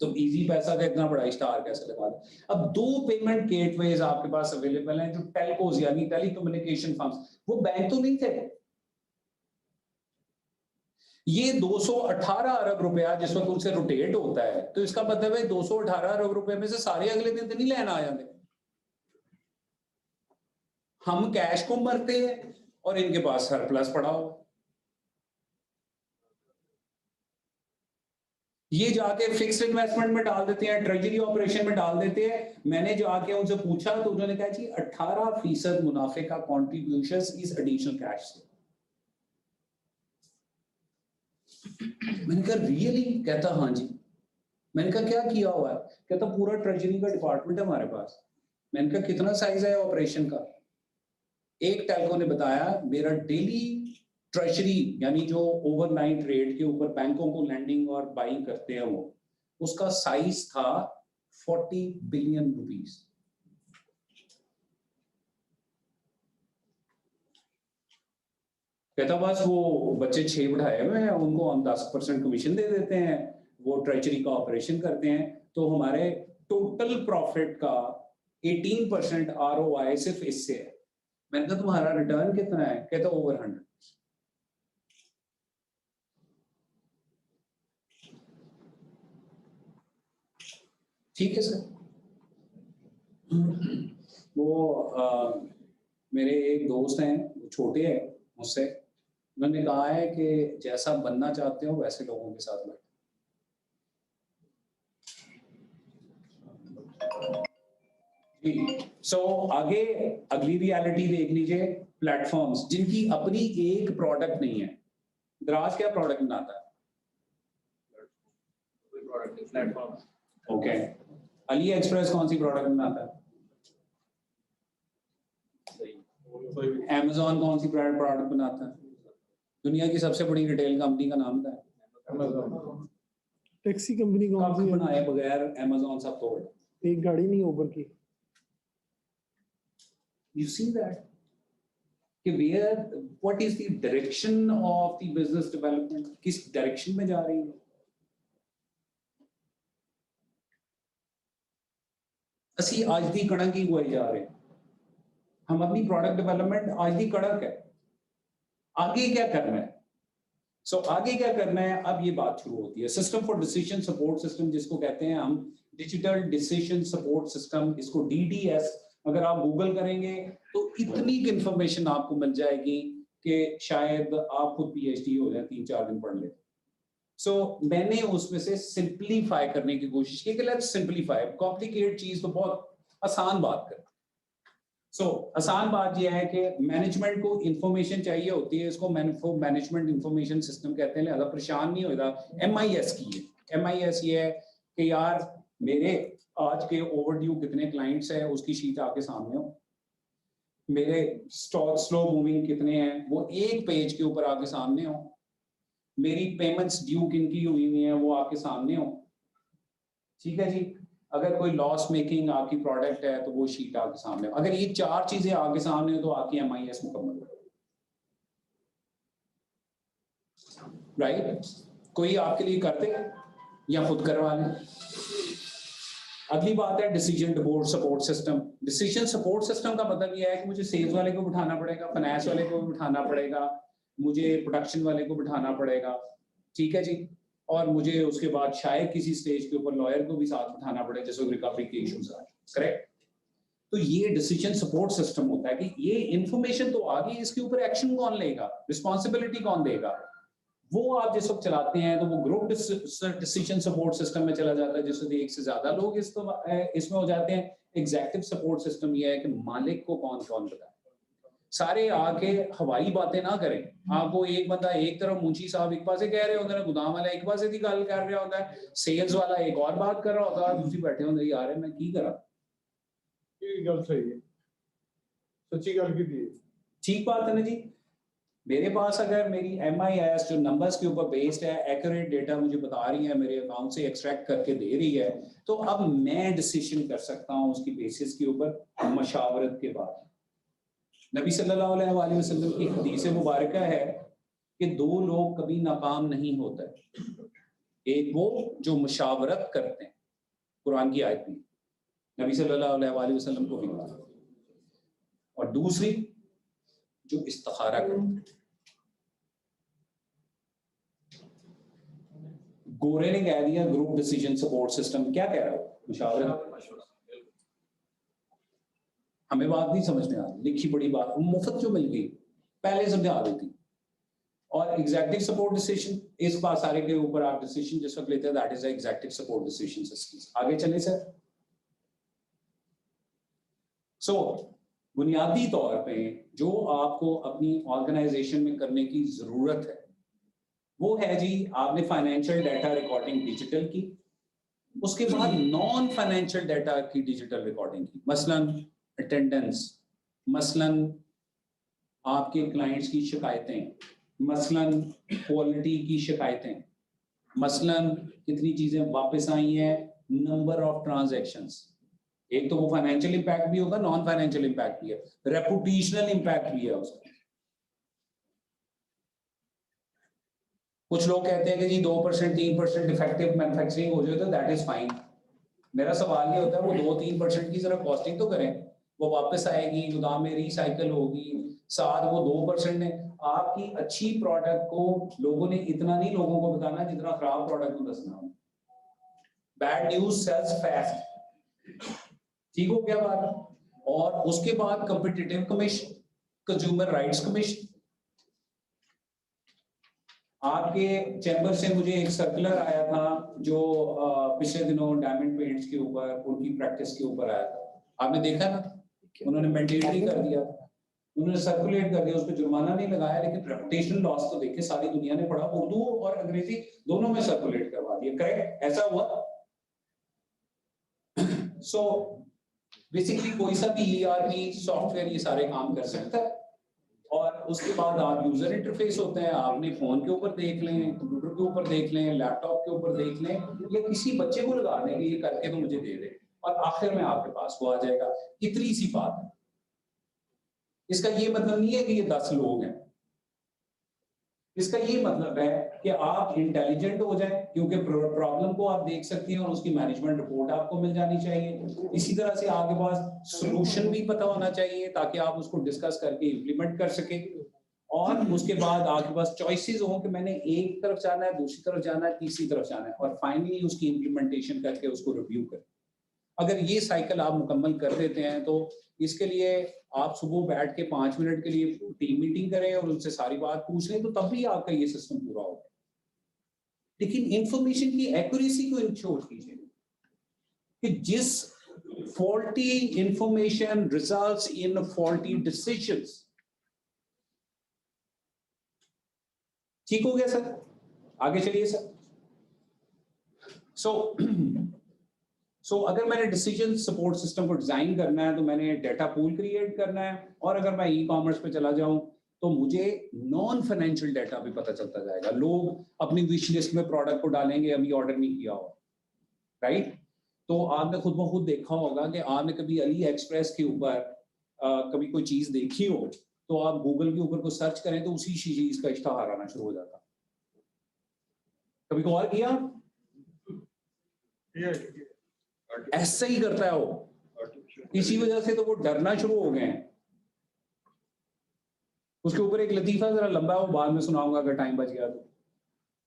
तो इजी पैसा का इतना बड़ा इश्तेहार कैसे लगा दे? अब 2 पेमेंट गेटवेज आपके पास अवेलेबल हैं जो टेलकोस यानी टेलीकम्युनिकेशन फर्म्स, वो बैंक तो नहीं थे। ये 218 अरब रुपया जिस वक्त उनसे रोटेट होता है, तो इसका मतलब है 218 अरब रुपए में से सारे अगले दिन तो नहीं लेना आ जाते, हम कैश को मरते हैं और इनके पास सरप्लस पड़ा हो। ये जाके फिक्स्ड इन्वेस्टमेंट में डाल देते हैं, ट्रेजरी ऑपरेशन में डाल देते हैं। मैंने जाके उनसे पूछा तो उन्होंने कहा जी 18% मुनाफे का कॉन्ट्रीब्यूशन इस एडिशनल कैश से। मैंने कहा रियली? कहता हाँ जी। मैंने कहा क्या किया हुआ है? कहता पूरा ट्रेजरी का डिपार्टमेंट है हमारे पास। मैंने कहा कितना साइज है ऑपरेशन का? एक टेलको ने बताया मेरा डेली ट्रेजरी यानी जो ओवरनाइट रेट के ऊपर बैंकों को लैंडिंग और बाइंग करते हैं वो, उसका साइज था 40 बिलियन रुपीस। कहता बस वो बच्चे 6 बिठाए हुए हैं, उनको हम 10% कमीशन दे देते हैं, वो ट्रेजरी का ऑपरेशन करते हैं, तो हमारे टोटल प्रॉफिट का 18% ROI सिर्फ इससे है। मैंने कहा तुम्हारा रिटर्न कितना है? कहता ओवर 100। ठीक है सर। वो मेरे एक दोस्त हैं, वो छोटे हैं मुझसे, उन्होंने कहा है कि जैसा बनना चाहते हो वैसे लोगों के साथ बैठो। जी, सो आगे अगली रियलिटी देख लीजिए, प्लेटफॉर्म्स जिनकी अपनी एक प्रोडक्ट नहीं है। दराज क्या प्रोडक्ट बनाता है? कोई product platform. Okay, Ali express कौन सी प्रोडक्ट बनाता है? Amazon कौन सी प्रोडक्ट बनाता है? दुनिया की सबसे बड़ी रिटेल कंपनी का नाम क्या है? टैक्सी कंपनी कौन कप सी है? बनाए बगैर Amazon सब तोड़। एक गाड़ी नहीं उबर की। You see that? कि where, what is the direction of the business development? किस डायरेक्शन में जा रही है? ਅਸੀਂ आज ਦੀ कड़क ही हुए जा रहे हैं। हम अपनी प्रोडक्ट डेवलपमेंट आज दी कड़क है। आगे क्या करना है? सो आगे क्या करना है, अब ये बात शुरू होती है। System for decision support system जिसको कहते हैं हम, डिजिटल डिसीजन सपोर्ट सिस्टम, इसको DDS अगर आप गूगल करेंगे तो इतनी इंफॉर्मेशन आपको मिल जाएगी कि शायद आप खुद PhD हो जाए, 3-4 दिन पढ़ ले। सो मैंने उसमें से सिंप्लीफाई करने की कोशिश की कि लेट्स सिंप्लीफाई। कॉम्प्लिकेट चीज तो बहुत आसान बात कर। आसान बात यह है कि मैनेजमेंट को इंफॉर्मेशन चाहिए होती है, इसको मैनेजमेंट इंफॉर्मेशन सिस्टम कहते हैं। लिहाजा परेशान नहीं होगा। MIS की है। MIS ये है कि यार मेरे आज के ओवरड्यू कितने क्लाइंट्स हैं उसकी शीट आपके सामने हो, मेरे स्टॉक स्लो मूविंग कितने हैं वो एक पेज के ऊपर आपके सामने हो, मेरी पेमेंट्स ड्यू किनकी हुई है वो आपके सामने हो। ठीक है जी, अगर कोई लॉस मेकिंग आपकी प्रोडक्ट है तो वो शीट आपके सामने। अगर ये 4 चीजें आपके सामने हो तो आपकी MIS मुकम्मल है। राइट? कोई आपके लिए कर दे या खुद करवा ले। अगली बात है decision support system. Decision support system का मतलब यह है कि मुझे सेल्स वाले को बिठाना पड़ेगा, फाइनेंस वाले को बिठाना पड़ेगा, मुझे प्रोडक्शन वाले को बिठाना पड़ेगा। ठीक है जी, और मुझे उसके बाद शायद किसी स्टेज के ऊपर लॉयर को भी साथ बिठाना पड़े जैसे रिकवरी के इश्यूज आ रहे हैं। करेक्ट? तो ये डिसीजन सपोर्ट सिस्टम होता है कि ये इंफॉर्मेशन तो आ गई, इसके ऊपर एक्शन कौन लेगा, रिस्पॉन्सिबिलिटी कौन देगा। वो आप जिस वक्त चलाते हैं तो वो ग्रुप डिसीजन सपोर्ट सिस्टम में चला जाता है जिसमें एक से ज्यादा लोग इसमें हो जाते हैं। एग्जीक्यूटिव सपोर्ट सिस्टम ये है कि मालिक को कौन कौन बताए। सारे आके हवाई बातें ना करें। आपको एक बंदा एक तरफ मुंशी साहब एक पासे कह रहे होते हैं, गोदाम वाला एक पासे की गल कर रहा होता है, सेल्स वाला एक और बात कर रहा होता है, दूसरी बैठे होंगे यार मैं की करा। ये गल सही है, सच्ची गल की दी। ठीक बात है ना जी। मेरे पास अगर मेरी MIS जो नंबर्स के ऊपर बेस्ड है, एक्यूरेट डेटा मुझे बता रही है, मेरे अकाउंट से एक्सट्रैक्ट करके दे रही है, तो अब मैं डिसीजन कर सकता हूँ उसकी बेसिस के ऊपर मशावरत के बाद। नबी सल्लल्लाहु अलैहि वसल्लम की हदीस मुबारक है कि 2 लोग कभी नाकाम नहीं होते। एक वो जो मशावरत करते हैं, कुरान की आयत में नबी सल्लल्लाहु अलैहि वसल्लम को भी कहा, और दूसरी जो इस्तिखारा करते हैं। गोरे ने कह दिया ग्रुप डिसीजन सपोर्ट सिस्टम, क्या कह रहा है मशावरत। हमें बात नहीं समझ में आ रही, लिखी बड़ी बात मुफ्त जो मिल गई पहले समझा देती। और एग्जीक्यूटिव सपोर्ट डिसीजन, इस बात सारे के ऊपर आप डिसीजन जिस वक्त लेते हैं that is executive support decision system. आगे चले सर। सो बुनियादी तौर पे जो आपको अपनी ऑर्गेनाइजेशन में करने की जरूरत है वो है जी, आपने फाइनेंशियल डाटा रिकॉर्डिंग डिजिटल की, उसके बाद नॉन फाइनेंशियल डाटा की डिजिटल रिकॉर्डिंग की। मसलन अटेंडेंस, मसलन आपके क्लाइंट्स की शिकायतें, मसलन क्वालिटी की शिकायतें, मसलन कितनी चीजें वापस आई हैं, नंबर ऑफ ट्रांजैक्शंस। एक तो वो फाइनेंशियल इंपैक्ट भी होगा, नॉन फाइनेंशियल इंपैक्ट भी है, रेपुटेशनल इंपैक्ट भी है उसका। कुछ लोग कहते हैं कि जी 2% 3% इफेक्टिव मैन्युफैक्चरिंग हो जाए तो दैट इज फाइन। मेरा सवाल ये होता है वो 2-3% की जरा कॉस्टिंग तो करें, वो वापस आएगी, गोदाम में रिसाइकल होगी, साथ वो 2% ने आपकी अच्छी प्रोडक्ट को लोगों ने इतना नहीं लोगों को बताना जितना खराब प्रोडक्ट को दसना। Bad news sells fast. ठीक हो गया बात। और उसके बाद competitive commission, consumer rights commission, आपके चैम्बर से मुझे एक सर्कुलर आया था जो पिछले दिनों डायमंड पेंट्स के ऊपर उनकी प्रैक्टिस के ऊपर आया था, आपने देखा ना? उन्होंने मैंडेटरी कर दिया, उन्होंने सर्कुलेट कर दिया, उस पर जुर्माना नहीं लगाया, लेकिन रेपुटेशन लॉस तो देखे सारी दुनिया ने पढ़ा, उर्दू और अंग्रेजी दोनों में सर्कुलेट करवा दिया। करेक्ट, ऐसा हुआ। सो बेसिकली कोई सा भी ERP सॉफ्टवेयर ये सारे काम कर सकता है, और उसके बाद आप यूजर इंटरफेस होते हैं, आपने फोन के ऊपर देख लें, कंप्यूटर के ऊपर देख लें, लैपटॉप के ऊपर देख लें, या किसी बच्चे को लगा दें कि ये करके तो मुझे दे दे, और आखिर में आपके पास वो आ जाएगा। इतनी सी बात है। इसका ये मतलब नहीं है कि ये 10 लोग हैं, इसका ये मतलब है कि आप इंटेलिजेंट हो जाएं, क्योंकि प्रॉब्लम को आप देख सकती हैं और उसकी मैनेजमेंट रिपोर्ट आपको मिल जानी चाहिए। इसी तरह से आपके पास सॉल्यूशन भी पता होना चाहिए ताकि आप उसको डिस्कस करके इम्प्लीमेंट कर सके, और उसके बाद आपके पास चॉइसेस हो कि मैंने एक तरफ जाना है, दूसरी तरफ जाना है, तीसरी तरफ जाना है, और फाइनली उसकी इम्प्लीमेंटेशन करके उसको रिव्यू करें। अगर ये साइकिल आप मुकम्मल कर देते हैं तो इसके लिए आप सुबह बैठ के 5 मिनट के लिए टीम मीटिंग करें और उनसे सारी बात पूछ लें, तो तब भी आपका ये सिस्टम पूरा होगा। लेकिन इंफॉर्मेशन की एक्यूरेसी को इंश्योर कीजिए कि जिस faulty information results in faulty decisions. ठीक हो गया सर? आगे चलिए सर। सो अगर मैंने डिसीजन सपोर्ट सिस्टम को डिजाइन करना है तो मैंने डेटा पूल क्रिएट करना है, और अगर मैं ई-कॉमर्स पे चला जाऊं तो मुझे नॉन फाइनेंशियल डेटा भी पता चलता जाएगा। लोग अपनी विश लिस्ट में प्रोडक्ट को डालेंगे, अभी ऑर्डर नहीं किया हो, राइट? तो आपने खुद ब खुद देखा होगा कि आपने कभी अली एक्सप्रेस के ऊपर कभी कोई चीज देखी हो, तो आप गूगल के ऊपर को सर्च करें तो उसी चीज का इश्तहार आना शुरू हो जाता। कभी गौर किया? ऐसा ही करता है वो, इसी वजह से तो वो डरना शुरू हो गए हैं। उसके ऊपर एक लतीफा जरा लंबा है, वो बाद में सुनाऊंगा अगर टाइम बच गया तो।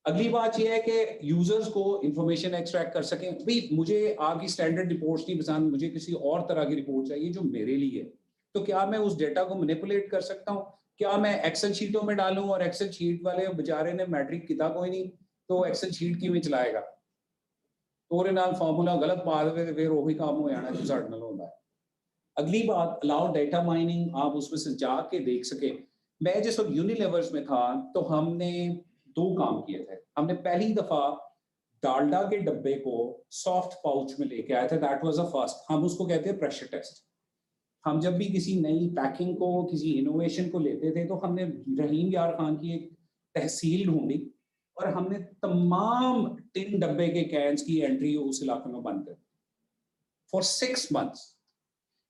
अगली बात यह है कि यूजर्स को इंफॉर्मेशन एक्सट्रैक्ट कर सकें। भाई मुझे आपकी स्टैंडर्ड रिपोर्ट्स नहीं पसंद, मुझे किसी और तरह की रिपोर्ट चाहिए जो मेरे लिए है, तो क्या मैं उस डेटा को मैनिपुलेट कर सकता हूँ? क्या मैं एक्सेल शीटों में डालूं और एक्सेल शीट वाले बेचारे ने मैट्रिक किताब कोई नहीं, तो एक्सेल शीट किवें चलाएगा? ਉਹਦੇ ਨਾਲ ਫਾਰਮੂਲਾ ਗਲਤ ਪਾ ਦੇਵੇ ਤੇ ਫਿਰ ਉਹੀ ਕੰਮ ਹੋ ਜਾਣਾ ਜੋ ਸਾਡੇ ਨਾਲ ਹੁੰਦਾ ਹੈ। अगली बात, अलाउ डेटा माइनिंग, आप उसमें से जाके देख सके। मैं जिस वक्त यूनिलेवर्स में था तो हमने 2 काम किए थे। हमने पहली दफा डालडा के डब्बे को सॉफ्ट पाउच में लेके आए थे, दैट वाज अ फर्स्ट। हम उसको कहते हैं प्रेशर टेस्ट। हम जब भी किसी नई पैकिंग को, किसी इनोवेशन को लेते थे तो हमने रहीम यार खान की एक तहसील ढूंढी और हमने तमाम टिन डब्बे के कैंस की एंट्री उस इलाके में बंद कर फॉर 6 months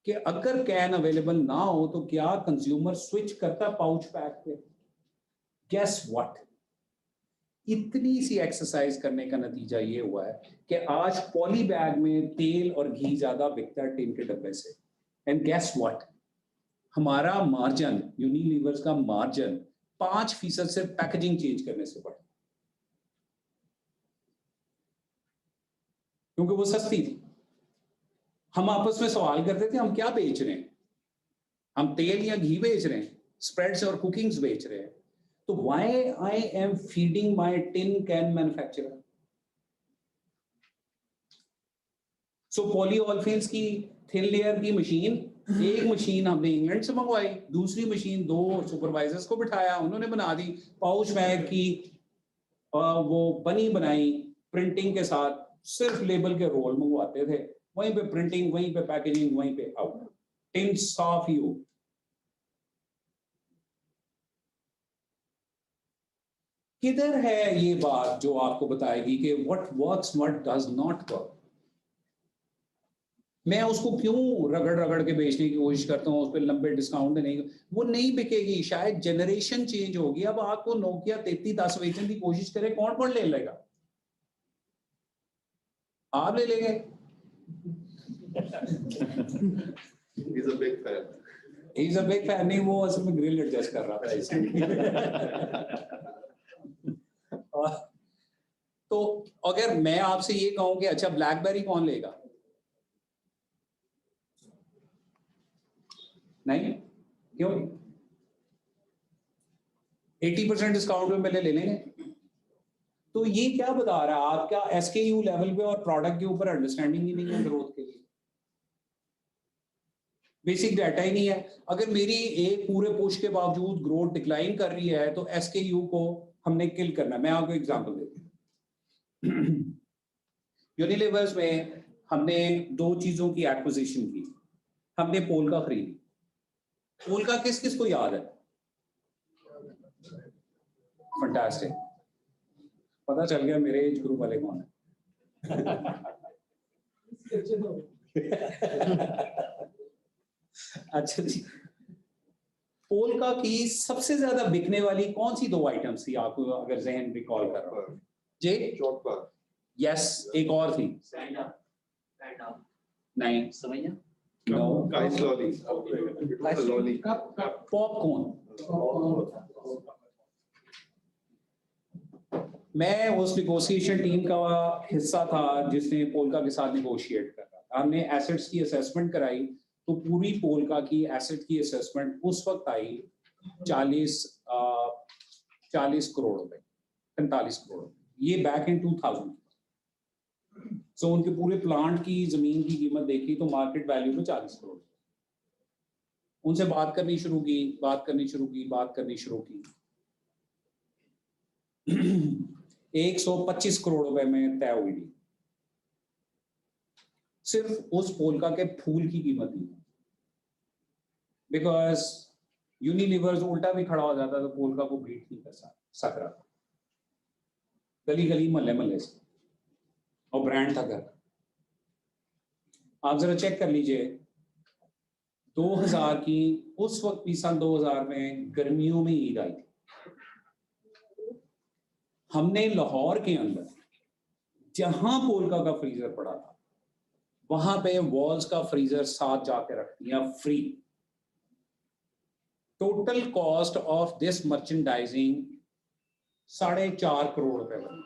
कि अगर कैन अवेलेबल ना हो तो क्या कंज्यूमर स्विच करता पाउच पैक पे? गेस व्हाट, इतनी सी एक्सरसाइज करने का नतीजा ये हुआ है कि आज पॉली बैग में तेल और घी ज्यादा बिकता है टिन के डब्बे से। एंड गेस व्हाट, हमारा मार्जिन, यूनिलीवर्स का मार्जिन 5% से पैकेजिंग चेंज करने से बढ़ा, क्योंकि वो सस्ती थी। हम आपस में सवाल करते थे हम क्या बेच रहे हैं, हम तेल या घी बेच रहे हैं, स्प्रेड्स और कुकिंग्स बेच रहे हैं, तो why I am feeding my tin can manufacturer? So polyolefins की थिन लेयर की मशीन, एक मशीन हमने इंग्लैंड से मंगवाई, दूसरी मशीन 2 सुपरवाइजर्स को बिठाया, उन्होंने बना दी पाउच बैग की वो बनी बनाई प्रिंटिंग के साथ, सिर्फ लेबल के रोल मंगवाते थे, वहीं पे प्रिंटिंग, वहीं पे पैकेजिंग, वहीं पे आउट, टिन साफ ही हो। किधर है ये बात जो आपको बताएगी कि what works what does not work? मैं उसको क्यों रगड़ रगड़ के बेचने की कोशिश करता हूँ, उस पर लंबे डिस्काउंट नहीं, वो नहीं बिकेगी। शायद जनरेशन चेंज होगी, अब आपको नोकिया 3310 बेचने की कोशिश करे, कौन कौन ले लेगा? आप ले लेंगे? He's a big fan. He's a big fan। नहीं, वो असल में ग्रिल एडजस्ट कर रहा था इसलिए। तो अगर मैं आपसे ये कहूं कि अच्छा ब्लैकबेरी कौन लेगा? नहीं, क्यों? 80% डिस्काउंट में पहले ले लेंगे, तो ये क्या बता रहा है, आपका SKU लेवल पे और प्रोडक्ट के ऊपर अंडरस्टैंडिंग ही नहीं है ग्रोथ के लिए, बेसिक डाटा ही नहीं है। अगर मेरी एक पूरे पुश के बावजूद ग्रोथ डिक्लाइन कर रही है तो SKU को हमने किल करना है। मैं आपको एग्जांपल देता हूँ। यूनिलीवर्स में हमने 2 चीजों की एक्विजिशन की। हमने पोलका खरीदी। पोलका किस किस को याद है? फंटास्टिक, पता चल गया मेरे एज ग्रुप वाले कौन है। अच्छा जी, पोलका की सबसे ज्यादा बिकने वाली कौन सी 2 आइटम्स थी आपको अगर जहन रिकॉल कर रहा हो? जी चौक यस, एक और थी नहीं समझिए no, Ice lolly. It was a lolly. Popcorn. मैं उस निगोशिएशन टीम का हिस्सा था जिसने पोलका के साथ निगोशिएट कर रहा था। हमने एसेट्स की असेसमेंट कराई तो पूरी पोलका की एसेट की असेसमेंट उस वक्त आई 40 करोड़ रुपए, 45 करोड़, ये बैक इन 2000। सो उनके पूरे प्लांट की जमीन की कीमत देखी तो मार्केट वैल्यू में 40 करोड़। उनसे बात करनी शुरू की 125 करोड़ रुपए में तय हुई थी। सिर्फ उस पोलका के फूल की कीमत थी, बिकॉज यूनिलीवर्स उल्टा भी खड़ा हो जाता तो पोलका को बीट नहीं कर सक रहा था, गली गली महल्ले से, और ब्रांड था घर। आप जरा चेक कर लीजिए 2000 की, उस वक्त भी सन 2000 में गर्मियों में ईद आई थी। हमने लाहौर के अंदर जहां पोलका का फ्रीजर पड़ा था वहां पे वॉल्स का फ्रीजर साथ जाके रख दिया free. Total cost of this merchandising 4.5 crore रुपए बनी।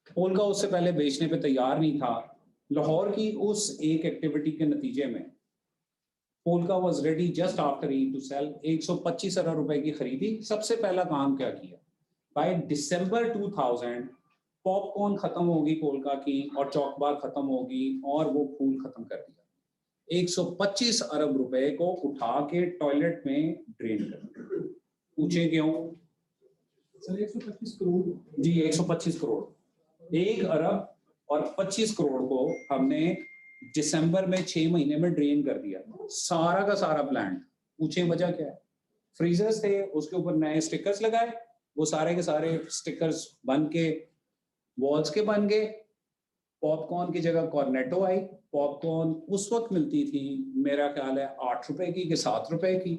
पोलका उससे पहले बेचने पे तैयार नहीं था। लाहौर की उस एक एक्टिविटी के नतीजे में Polka was ready just after Eid to sell. 125 अरब रुपए की खरीदी। सबसे पहला काम क्या किया, बाय दिसंबर 2000 पॉपकॉर्न खत्म होगी पोलका की और चौकबार खत्म होगी और वो फूल खत्म कर दिया। 125 अरब रुपए को उठा के टॉयलेट में ड्रेन कर दिया। पूछे क्यों? सर 125 करोड़ जी 125 करोड़, 1 अरब और 25 करोड़ को हमने दिसंबर में 6 महीने में ड्रेन कर दिया, सारा का सारा प्लांट। पूछे वजह क्या है? फ्रीजर्स थे, उसके ऊपर नए स्टिकर्स लगाए, वो सारे के सारे स्टिकर्स बन के वॉल्स के बन गए। पॉपकॉर्न की जगह कॉर्नेटो आई। पॉपकॉर्न उस वक्त मिलती थी मेरा ख्याल है 8 रुपए की कि 7 रुपए की,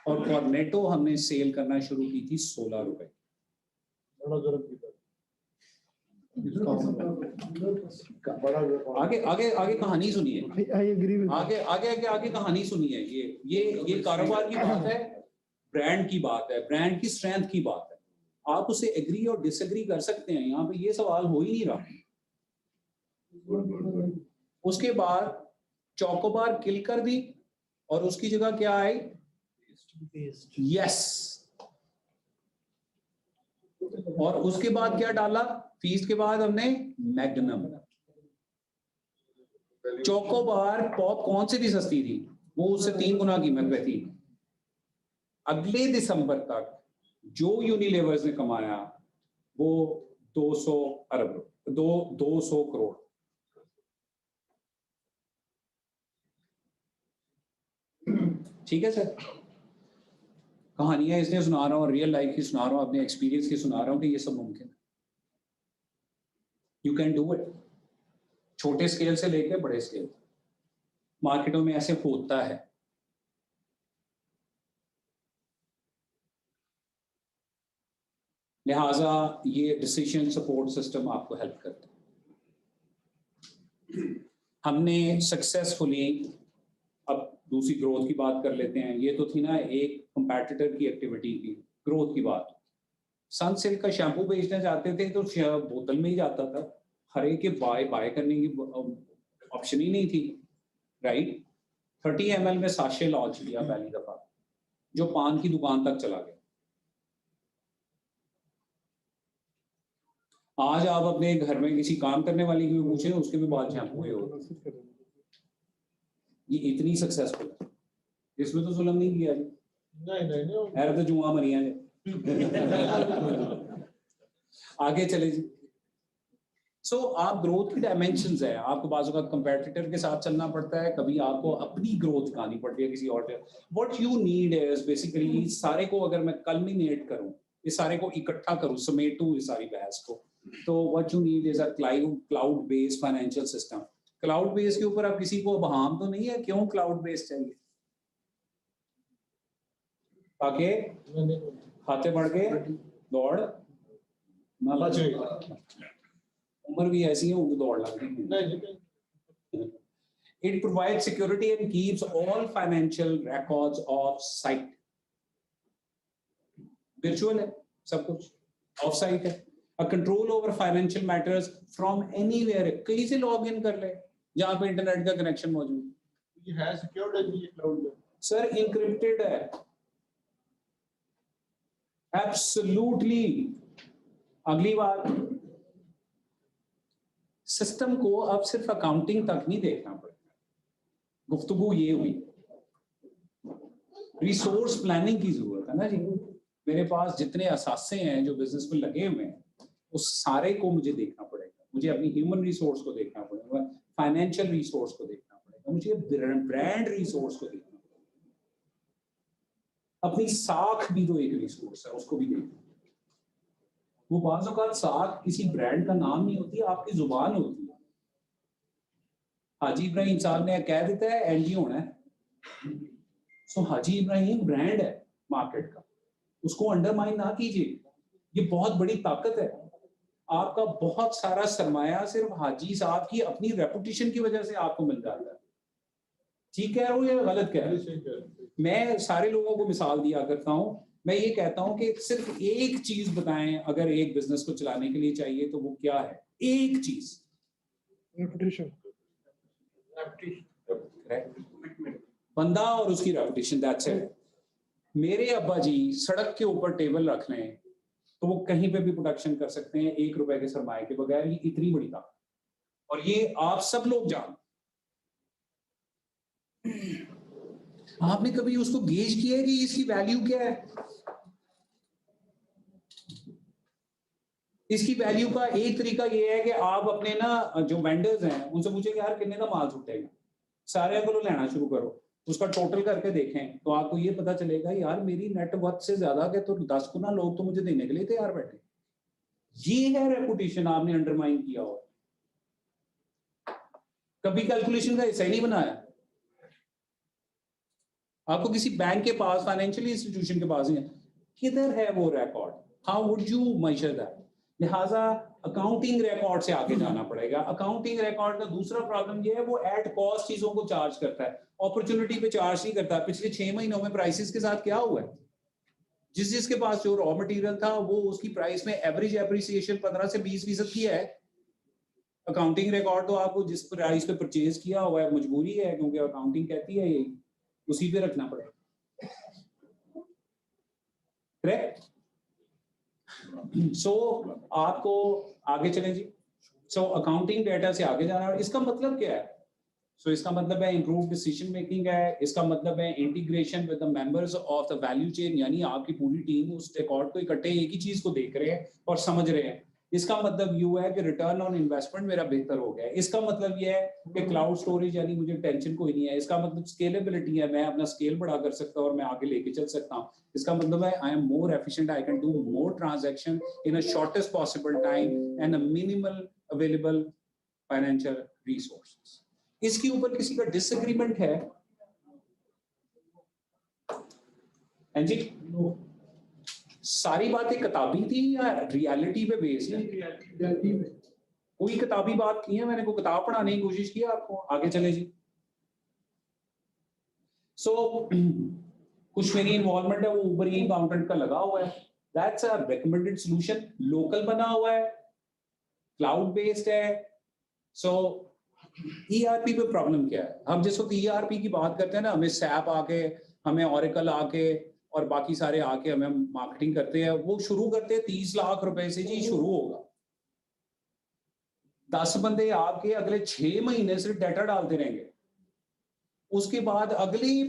और कॉर्नेटो हमने सेल करना शुरू की थी 16 रुपए। बड़ा गर्म पीता आगे आगे आगे कहानी सुनिए, आई एग्री विद आगे आगे आगे आगे कहानी सुनिए। ये कारोबार की बात है, ब्रांड की बात है, ब्रांड की स्ट्रेंथ की बात है। आप उसे एग्री और डिसएग्री कर सकते हैं, यहाँ पे ये सवाल हो ही नहीं रहा। उसके बाद चौकोबार किल कर दी और उसकी जगह क्या आई? यस। और उसके बाद क्या डाला? फीस्ट के बाद हमने मैग्नम। चौकोबार पॉपकॉर्न से भी सस्ती थी, वो उससे 3 गुना कीमत पे थी। अगले दिसंबर तक जो यूनिलीवर्स ने कमाया वो 200 करोड़। ठीक है सर, कहानियां इसलिए सुना रहा हूँ, रियल लाइफ की सुना रहा हूँ, अपने एक्सपीरियंस की सुना रहा हूँ कि ये सब मुमकिन है। यू कैन डू इट, छोटे स्केल से लेके बड़े स्केल। मार्केटों में ऐसे होता है। लिहाजा ये डिसीजन सपोर्ट सिस्टम आपको हेल्प करता है। हमने सक्सेसफुली, अब दूसरी ग्रोथ की बात कर लेते हैं। ये तो थी ना एक कंपैटिटर की एक्टिविटी की, ग्रोथ की बात। सनसिल्क का शैम्पू बेचने जाते थे तो बोतल में ही जाता था, हर एक के बाय करने की ऑप्शन ही नहीं थी, राइट। 30 ml में साशे लॉन्च किया पहली दफा, जो पान की दुकान तक चला गया। आज आप अपने घर में किसी काम करने वाले की भी पूछे, उसके भी बाल झड़ हुए हो, ये इतनी सक्सेसफुल है, इसमें तो जुल्म नहीं किया जी, नहीं यार तो जुआ मरिया जी। आगे चले जी। सो आप ग्रोथ की डायमेंशंस है, आपको बाजू का कंपेटिटर के साथ चलना पड़ता है, कभी आपको अपनी ग्रोथ दिखानी पड़ती है किसी और। What you need is basically, सारे को अगर मैं कल्मिनेट करूं, इस सारे को इकट्ठा करूं, समेटूं इस सारी बहस को, तो what you need is a cloud based financial system. Cloud base के ऊपर आप किसी को बहाम तो नहीं है, क्यों क्लाउड बेस्ड चाहिए? ताकि खाते बढ़ के दौड़ ना लगे, उम्र भी ऐसी है, उनको दौड़ लगती है। It provides security and keeps all financial records off site. Virtual है सब कुछ, off site है। A control over financial matters from anywhere, कहीं से लॉग इन कर ले जहाँ पे इंटरनेट का कनेक्शन मौजूद। ये है सिक्योर्ड है ये क्लाउड में? सर encrypted है, absolutely। अगली बात, सिस्टम को अब सिर्फ अकाउंटिंग तक नहीं देखना पड़ेगा। गुफ्तगू ये हुई, रिसोर्स प्लानिंग की जरूरत है ना जी। मेरे पास जितने असासे हैं जो बिजनेस में लगे हुए हैं, उस सारे को मुझे देखना पड़ेगा। मुझे अपनी ह्यूमन रिसोर्स को देखना पड़ेगा, फाइनेंशियल रिसोर्स को देखना पड़ेगा, मुझे ब्रांड रिसोर्स को देखना पड़ेगा। अपनी साख भी तो एक रिसोर्स है, उसको भी देखना। वो बाज़ औक़ात साख किसी ब्रांड का नाम नहीं होती, आपकी जुबान होती है। हाजी इब्राहिम साहब ने कह देता है एनजी होना है, सो हाजी इब्राहिम ब्रांड है मार्केट का, उसको अंडरमाइन ना कीजिए। ये बहुत बड़ी ताकत है। आपका बहुत सारा सरमाया सिर्फ हाजी साहब की अपनी रेपुटेशन की वजह से आपको मिल जाता है। ठीक है, वो ये गलत कह रहा है। मैं सारे लोगों को मिसाल दिया करता हूँ, मैं ये कहता हूं कि सिर्फ एक चीज बताएं अगर एक बिजनेस को चलाने के लिए चाहिए, तो वो क्या है? एक चीज, रेपुटेशन, बंदा और उसकी रेपुटेशन, दैट्स इट। मेरे अब्बा जी सड़क के ऊपर टेबल रख लें तो वो कहीं पे भी प्रोडक्शन कर सकते हैं ₹1 के सरमाए के बगैर। ये इतनी बड़ी ताकत, और ये आप सब लोग जान। आपने कभी उसको गेज किया है कि इसकी वैल्यू क्या है? इसकी वैल्यू का एक तरीका ये है कि आप अपने ना जो वेंडर्स हैं उनसे पूछें यार कितने का माल छूटेगा, सारे को लेना शुरू करो, उसका टोटल करके देखें तो आपको ये पता चलेगा यार मेरी नेटवर्थ से ज्यादा के तो 10 गुना लोग तो मुझे देने के लिए तैयार बैठे। ये है रेपुटेशन, आपने अंडरमाइन किया हो। कभी कैलकुलेशन का हिस्सा ही नहीं बनाया। आपको किसी बैंक के पास, फाइनेंशियल इंस्टीट्यूशन के पास है, किधर है वो record? How would you measure that? लिहाजा अकाउंटिंग रिकॉर्ड से आगे जाना पड़ेगा। अकाउंटिंग रिकॉर्ड का दूसरा प्रॉब्लम ये है, वो एट कॉस्ट चीजों को चार्ज करता है, अपॉर्चुनिटी पे चार्ज नहीं करता। पिछले 6 महीनों में प्राइसेस के साथ क्या हुआ है? जिसके पास जो रॉ मटेरियल था वो उसकी प्राइस में एवरेज एप्रिसिएशन 15 से 20% की है। अकाउंटिंग रिकॉर्ड तो आपको जिस प्राइस पे परचेज किया हुआ है मजबूरी है, क्योंकि अकाउंटिंग कहती है यही, उसी पे रखना पड़ेगा। करेक्ट? सो आपको आगे चलें जी। सो अकाउंटिंग डेटा से आगे जाना है। इसका मतलब क्या है? सो इसका मतलब है इंप्रूव डिसीजन मेकिंग है। इसका मतलब है integration with the members of the value chain, यानी आपकी पूरी टीम उस रिकॉर्ड को इकट्ठे एक ही चीज को देख रहे हैं और समझ रहे हैं। इसका मतलब यू है कि रिटर्न ऑन इन्वेस्टमेंट मेरा बेहतर हो गया है। इसका मतलब ये है कि क्लाउड स्टोरेज यानी मुझे टेंशन कोई नहीं है। इसका मतलब स्केलेबिलिटी है, मैं अपना स्केल बढ़ा कर सकता हूं और मैं आगे लेके चल सकता हूं। इसका मतलब है I am more efficient, I can do more transaction in a shortest possible time and a minimal available financial resources. इसके ऊपर किसी का डिसएग्रीमेंट है? जी, सारी बातें किताबी थी या रियलिटी पे बेस्ड है? कोई किताबी बात की है? मैंने कोई किताब पढ़ाने की कोशिश की है आपको? आगे चले जी। कुछ मेरी इन्वॉल्वमेंट है वो ऊपर ही अकाउंटेंट का लगा हुआ है। That's a recommended solution, local बना हुआ है, क्लाउड बेस्ड है। ईआरपी पे प्रॉब्लम क्या है? हम जिस वक्त ईआरपी की बात करते हैं ना, हमें सैप आके, हमें ऑरेकल आके और बाकी सारे आके हमें मार्केटिंग करते हैं। वो शुरू करते हैं 30 लाख रुपए से जी शुरू होगा। 10 बंदे आपके अगले 6 महीने से डाटा डालते रहेंगे, उसके बाद अगली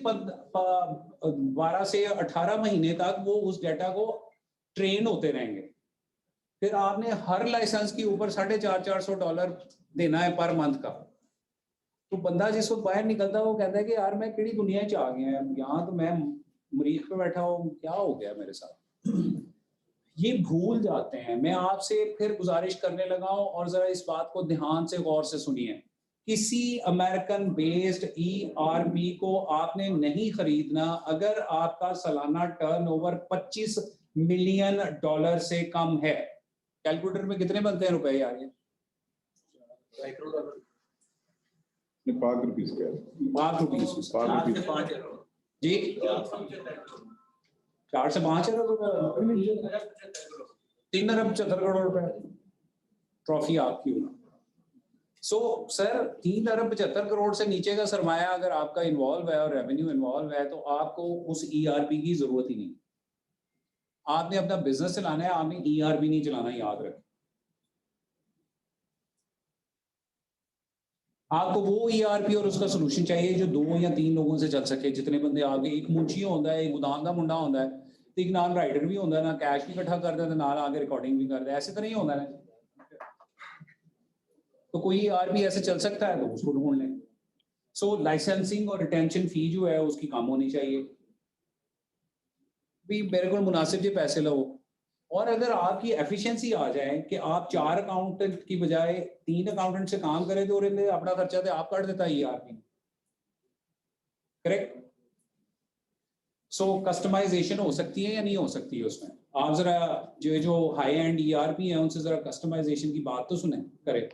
12 से 18 महीने तक वो उस डाटा को ट्रेन होते रहेंगे। फिर आपने हर लाइसेंस के ऊपर $450 देना है पर मंथ का। तो बंदा जिस वक्त बाहर निकलता है वो कहता है कि यार मैं केड़ी दुनिया च आ गया, यहाँ तो मैं मरीज पे बैठा हूँ, क्या हो गया मेरे साथ। ये भूल जाते हैं। मैं आपसे फिर गुजारिश करने लगा हूँ, और जरा इस बात को ध्यान से गौर से सुनिए, किसी अमेरिकन बेस्ड ERP को आपने नहीं खरीदना अगर आपका सालाना टर्नओवर $25 मिलियन से कम है। कैलकुलेटर में कितने बनते हैं रुपए यार ये? पाक रुपीस का लाख रुपीस पाक 4 रुपीस से 5 अरब। जी, 4 से 5 अरब रुपए, 3 अरब 75 करोड़ रुपए ट्रॉफी आपकी होना। सो सर 3 अरब 75 करोड़ से नीचे का सरमाया अगर आपका इन्वॉल्व है और रेवेन्यू इन्वॉल्व है तो आपको उस ERP की जरूरत ही नहीं। आपने अपना बिजनेस चलाना है, आपने ERP नहीं चलाना, याद रखें। आपको वो ERP और उसका सोल्यूशन चाहिए जो 2 या 3 लोगों से चल सके। जितने बंदे आगे, एक मुंशी होता है, एक गोदाम का मुंडा होता है, तो एक नाल राइडर भी होता है ना, कैश भी इकट्ठा करता है, नाल आगे रिकॉर्डिंग भी करता है, ऐसे तो नहीं होता है। तो कोई ERP ऐसे चल सकता है तो उसको ढूंढ लें। सो लाइसेंसिंग और रिटेंशन फी जो है उसकी कम होनी चाहिए भी, मेरे को मुनासिब जो पैसे लो। और अगर आपकी एफिशिएंसी आ जाए कि आप 4 अकाउंटेंट की बजाय 3 अकाउंटेंट से काम करें तो अपना खर्चा तो आप काट देता है ERP, करेक्ट। सो कस्टमाइजेशन हो सकती है या नहीं हो सकती है उसमें? आप जरा जो हाई एंड ERP है उनसे जरा कस्टमाइजेशन की बात तो सुने, करें।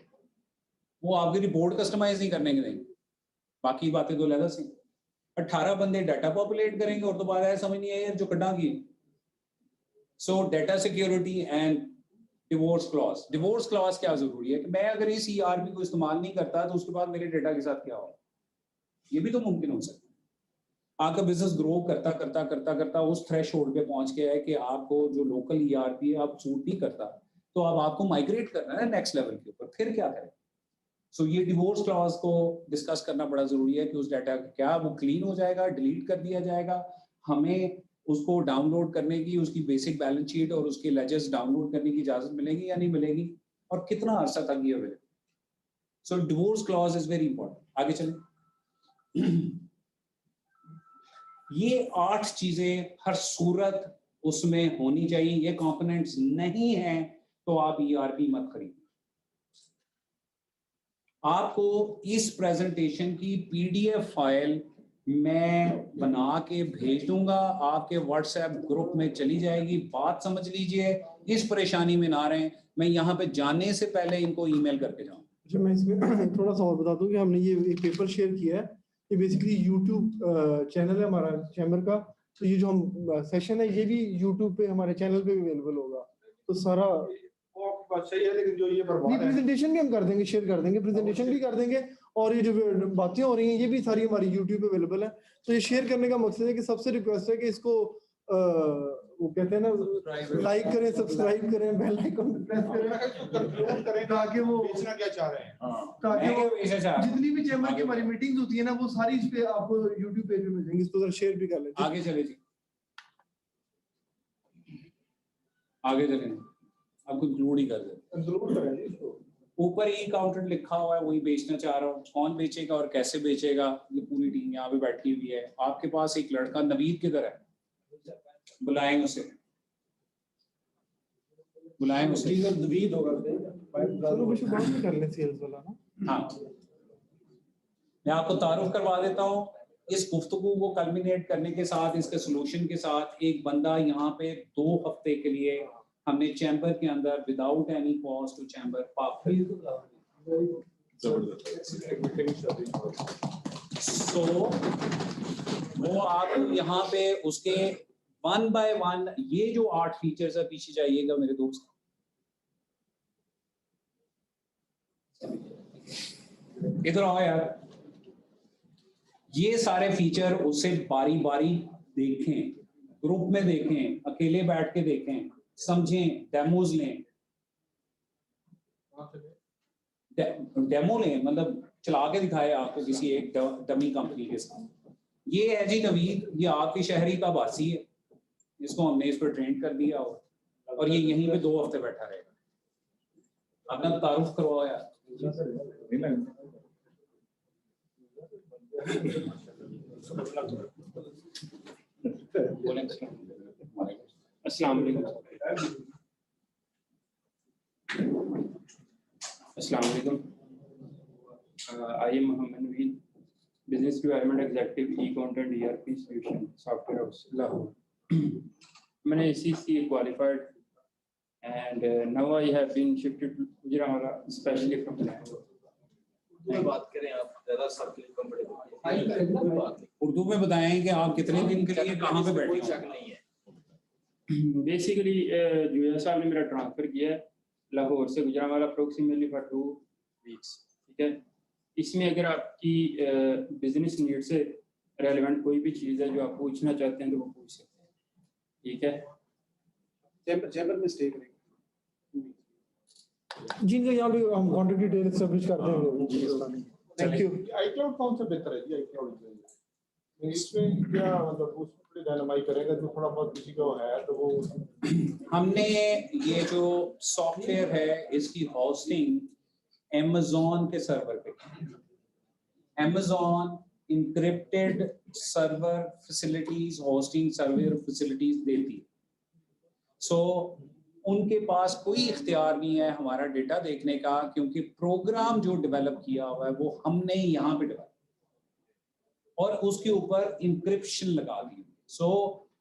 वो आपकी रिपोर्ट कस्टमाइज नहीं करने के नहीं, बाकी बातें तो लहदा सी। 18 बंदे डाटा पॉपुलेट करेंगे और दोबारा है समझ नहीं आया जो कटा की। सो data security and divorce clause. Divorce clause क्या जरूरी है कि मैं अगर इस ERP को इस्तेमाल नहीं करता तो उसके बाद मेरे डाटा के साथ क्या होगा, ये भी तो मुमकिन हो सकता है। आपका बिजनेस ग्रो करता करता करता करता उस थ्रेशोल्ड पे पहुंच गया है कि आपको जो लोकल ERP है आप सूट नहीं करता, तो अब आपको माइग्रेट करना है नेक्स्ट लेवल के ऊपर, फिर क्या करें? सो ये डिवोर्स क्लॉज को डिस्कस करना बड़ा जरूरी है कि उस डाटा क्या वो क्लीन हो जाएगा, डिलीट कर दिया जाएगा, हमें उसको डाउनलोड करने की उसकी बेसिक बैलेंस शीट और उसके लेजर्स डाउनलोड करने की इजाजत मिलेगी या नहीं मिलेगी, और कितना अर्सा तक ये available. So divorce clause is very important. आगे चलें। ये 8 चीजें हर सूरत उसमें होनी चाहिए। ये कंपोनेंट्स नहीं है तो आप ERP मत खरीदें। आपको इस प्रेजेंटेशन की PDF फाइल मैं बना के भेज दूंगा, आपके WhatsApp ग्रुप में चली जाएगी। बात समझ लीजिए, इस परेशानी में ना रहें। मैं यहाँ पे जाने से पहले इनको ईमेल करके जाऊँ। अच्छा, मैं इसमें थोड़ा सा और बता दूं कि हमने ये एक पेपर शेयर किया है। ये बेसिकली YouTube चैनल है हमारा चैम्बर का, तो ये जो हम सेशन है ये भी YouTube पे हमारे चैनल पे भी अवेलेबल होगा। तो सारा वो आपकी बात सही है, लेकिन जो ये बर्बाद है, प्रेजेंटेशन भी हम कर देंगे, शेयर कर देंगे, प्रेजेंटेशन भी कर देंगे, और ये जो बातें हो रही हैं ये भी सारी हमारी YouTube पे अवेलेबल है। तो ये शेयर करने का मकसद है कि सबसे रिक्वेस्ट है कि इसको वो कहते हैं ना, लाइक करें, सब्सक्राइब करें, बेल आइकन प्रेस करें, ताकि वो बेचना क्या चाह रहे हैं। ताकि वो जितनी भी चैम्बर की हमारी मीटिंग्स होती है ना वो सारी इस पे आपको YouTube पेज पे मिल जाएंगी। इसको जरा शेयर भी कर लें। आगे चले जी, आगे चलें, अब कंक्लूड ही कर दे। जरूर करें जी इसको। ऊपर ही अकाउंटेंट लिखा हुआ है, वही बेचना चाह रहा हूँ। कौन बेचेगा और कैसे बेचेगा, ये पूरी टीम यहाँ पे बैठी हुई है। आपके पास एक लड़का नवीद किधर है, बुलाएं उसे, बुलाएं उसे। नवीद होगा चलो कुछ बात नहीं कर ले सेल्स वाला ना। हाँ, मैं आपको तारुफ करवा देता हूँ। इस गुफ्तगू को कल्मिनेट करने के साथ, इसके सोल्यूशन के साथ, एक बंदा यहाँ पे 2 हफ्ते के लिए हमने चैम्बर के अंदर without any cost to chamber so वो आप यहाँ पे उसके 1 बाय 1 ये जो 8 फीचर्स है, पीछे जाइएगा मेरे दोस्त, इधर आओ यार। ये सारे फीचर उसे बारी बारी देखें, ग्रुप में देखें, अकेले बैठ के देखें, समझें, डेमोज लें। डेमो लें, मतलब चला के दिखाए आपको किसी एक डमी कंपनी के साथ। ये है जी नवीद, ये आपके शहरी का वासी है, जिसको हमने इस पर ट्रेन कर दिया और ये यहीं पे 2 हफ्ते बैठा रहेगा। अपना तारुफ करवाओ यार। अस्सलाम वालेकुम। अस्सलाम वालेकुम। I am Mohammad Naveed, business development executive e content ERP solution software house Lahore. मैंने ACC qualified and now I have been shifted to Gujarat, especially from Lahore. में बात करें आप ज़्यादा सबके लिए कंफर्टेबल कोई बात नहीं, उर्दू में बताएं कि आप कितने दिन के लिए कहाँ पे बैठे कोई हो? शक नहीं है। बेसिकली जोया साहब ने मेरा ट्रांसफर किया है लाहौर से गुजरांवाला अप्रोक्सीमेटली फॉर 2 वीक्स, ठीक है। इसमें अगर आपकी बिजनेस नीड से रेलेवेंट कोई भी चीज़ है जो आप पूछना चाहते हैं तो वो पूछ सकते हैं, ठीक है। चैम्बर में स्टे करेंगे। जिनका यहाँ पे हम कॉन्टैक्ट डिटेल एस्टैब्लिश कर देंगे। Thank you. iCloud कौन सा बेहतर है जी? iCloud इसमें क्या मतलब उसमें डायनामाई करेगा जो थोड़ा बहुत किसी को है तो वो हमने ये जो सॉफ्टवेयर है इसकी होस्टिंग Amazon के सर्वर पे, Amazon encrypted server facilities, hosting server facilities देती है। सो उनके पास कोई इख्तियार नहीं है हमारा डेटा देखने का, क्योंकि प्रोग्राम जो डेवलप किया हुआ है वो हमने यहाँ पे डेवलप और उसके ऊपर इंक्रिप्शन लगा दी। सो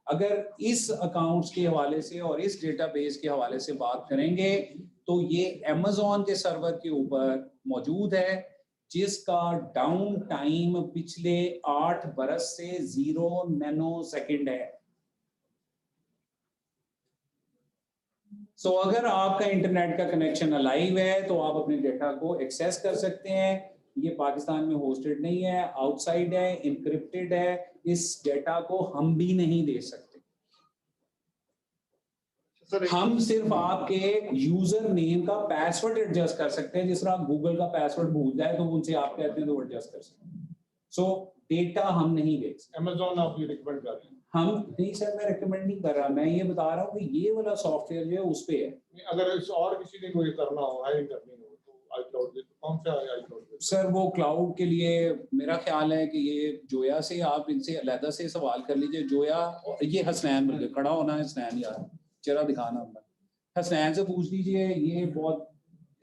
अगर इस अकाउंट्स के हवाले से और इस डेटाबेस के हवाले से बात करेंगे तो ये Amazon के सर्वर के ऊपर मौजूद है, जिसका डाउन टाइम पिछले 8 बरस से 0 नैनो सेकंड है। सो अगर आपका इंटरनेट का कनेक्शन अलाइव है तो आप अपने डेटा को एक्सेस कर सकते हैं। ये पाकिस्तान में होस्टेड नहीं है, आउटसाइड है, इनक्रिप्टेड है, इस डेटा को हम भी नहीं दे सकते। हम सिर्फ आपके यूजर नेम का पासवर्ड एडजस्ट कर सकते हैं, जिस तरह आप गूगल का पासवर्ड भूल जाए तो उनसे आप कहते हैं तो एडजस्ट कर सकते हैं। सो डेटा हम नहीं दे सकते। Amazon आप ये रिकमेंड कर रहे हैं? हम नहीं सर, मैं रिकमेंड नहीं कर रहा, मैं ये बता रहा हूँ कि ये वाला सॉफ्टवेयर जो है उस पे है। अगर इस और किसी ने कोई करना हो, हायरिंग करनी हो तो iCloud दे, तो कौन सा है iCloud? सर वो क्लाउड के लिए मेरा ख्याल है कि ये जोया से आप इनसे अलहदा से सवाल कर लीजिए। जोया, ये हसनैन मिल खड़ा होना है, हसनैन यार चेहरा दिखाना अपना, हसनैन से पूछ लीजिए, ये बहुत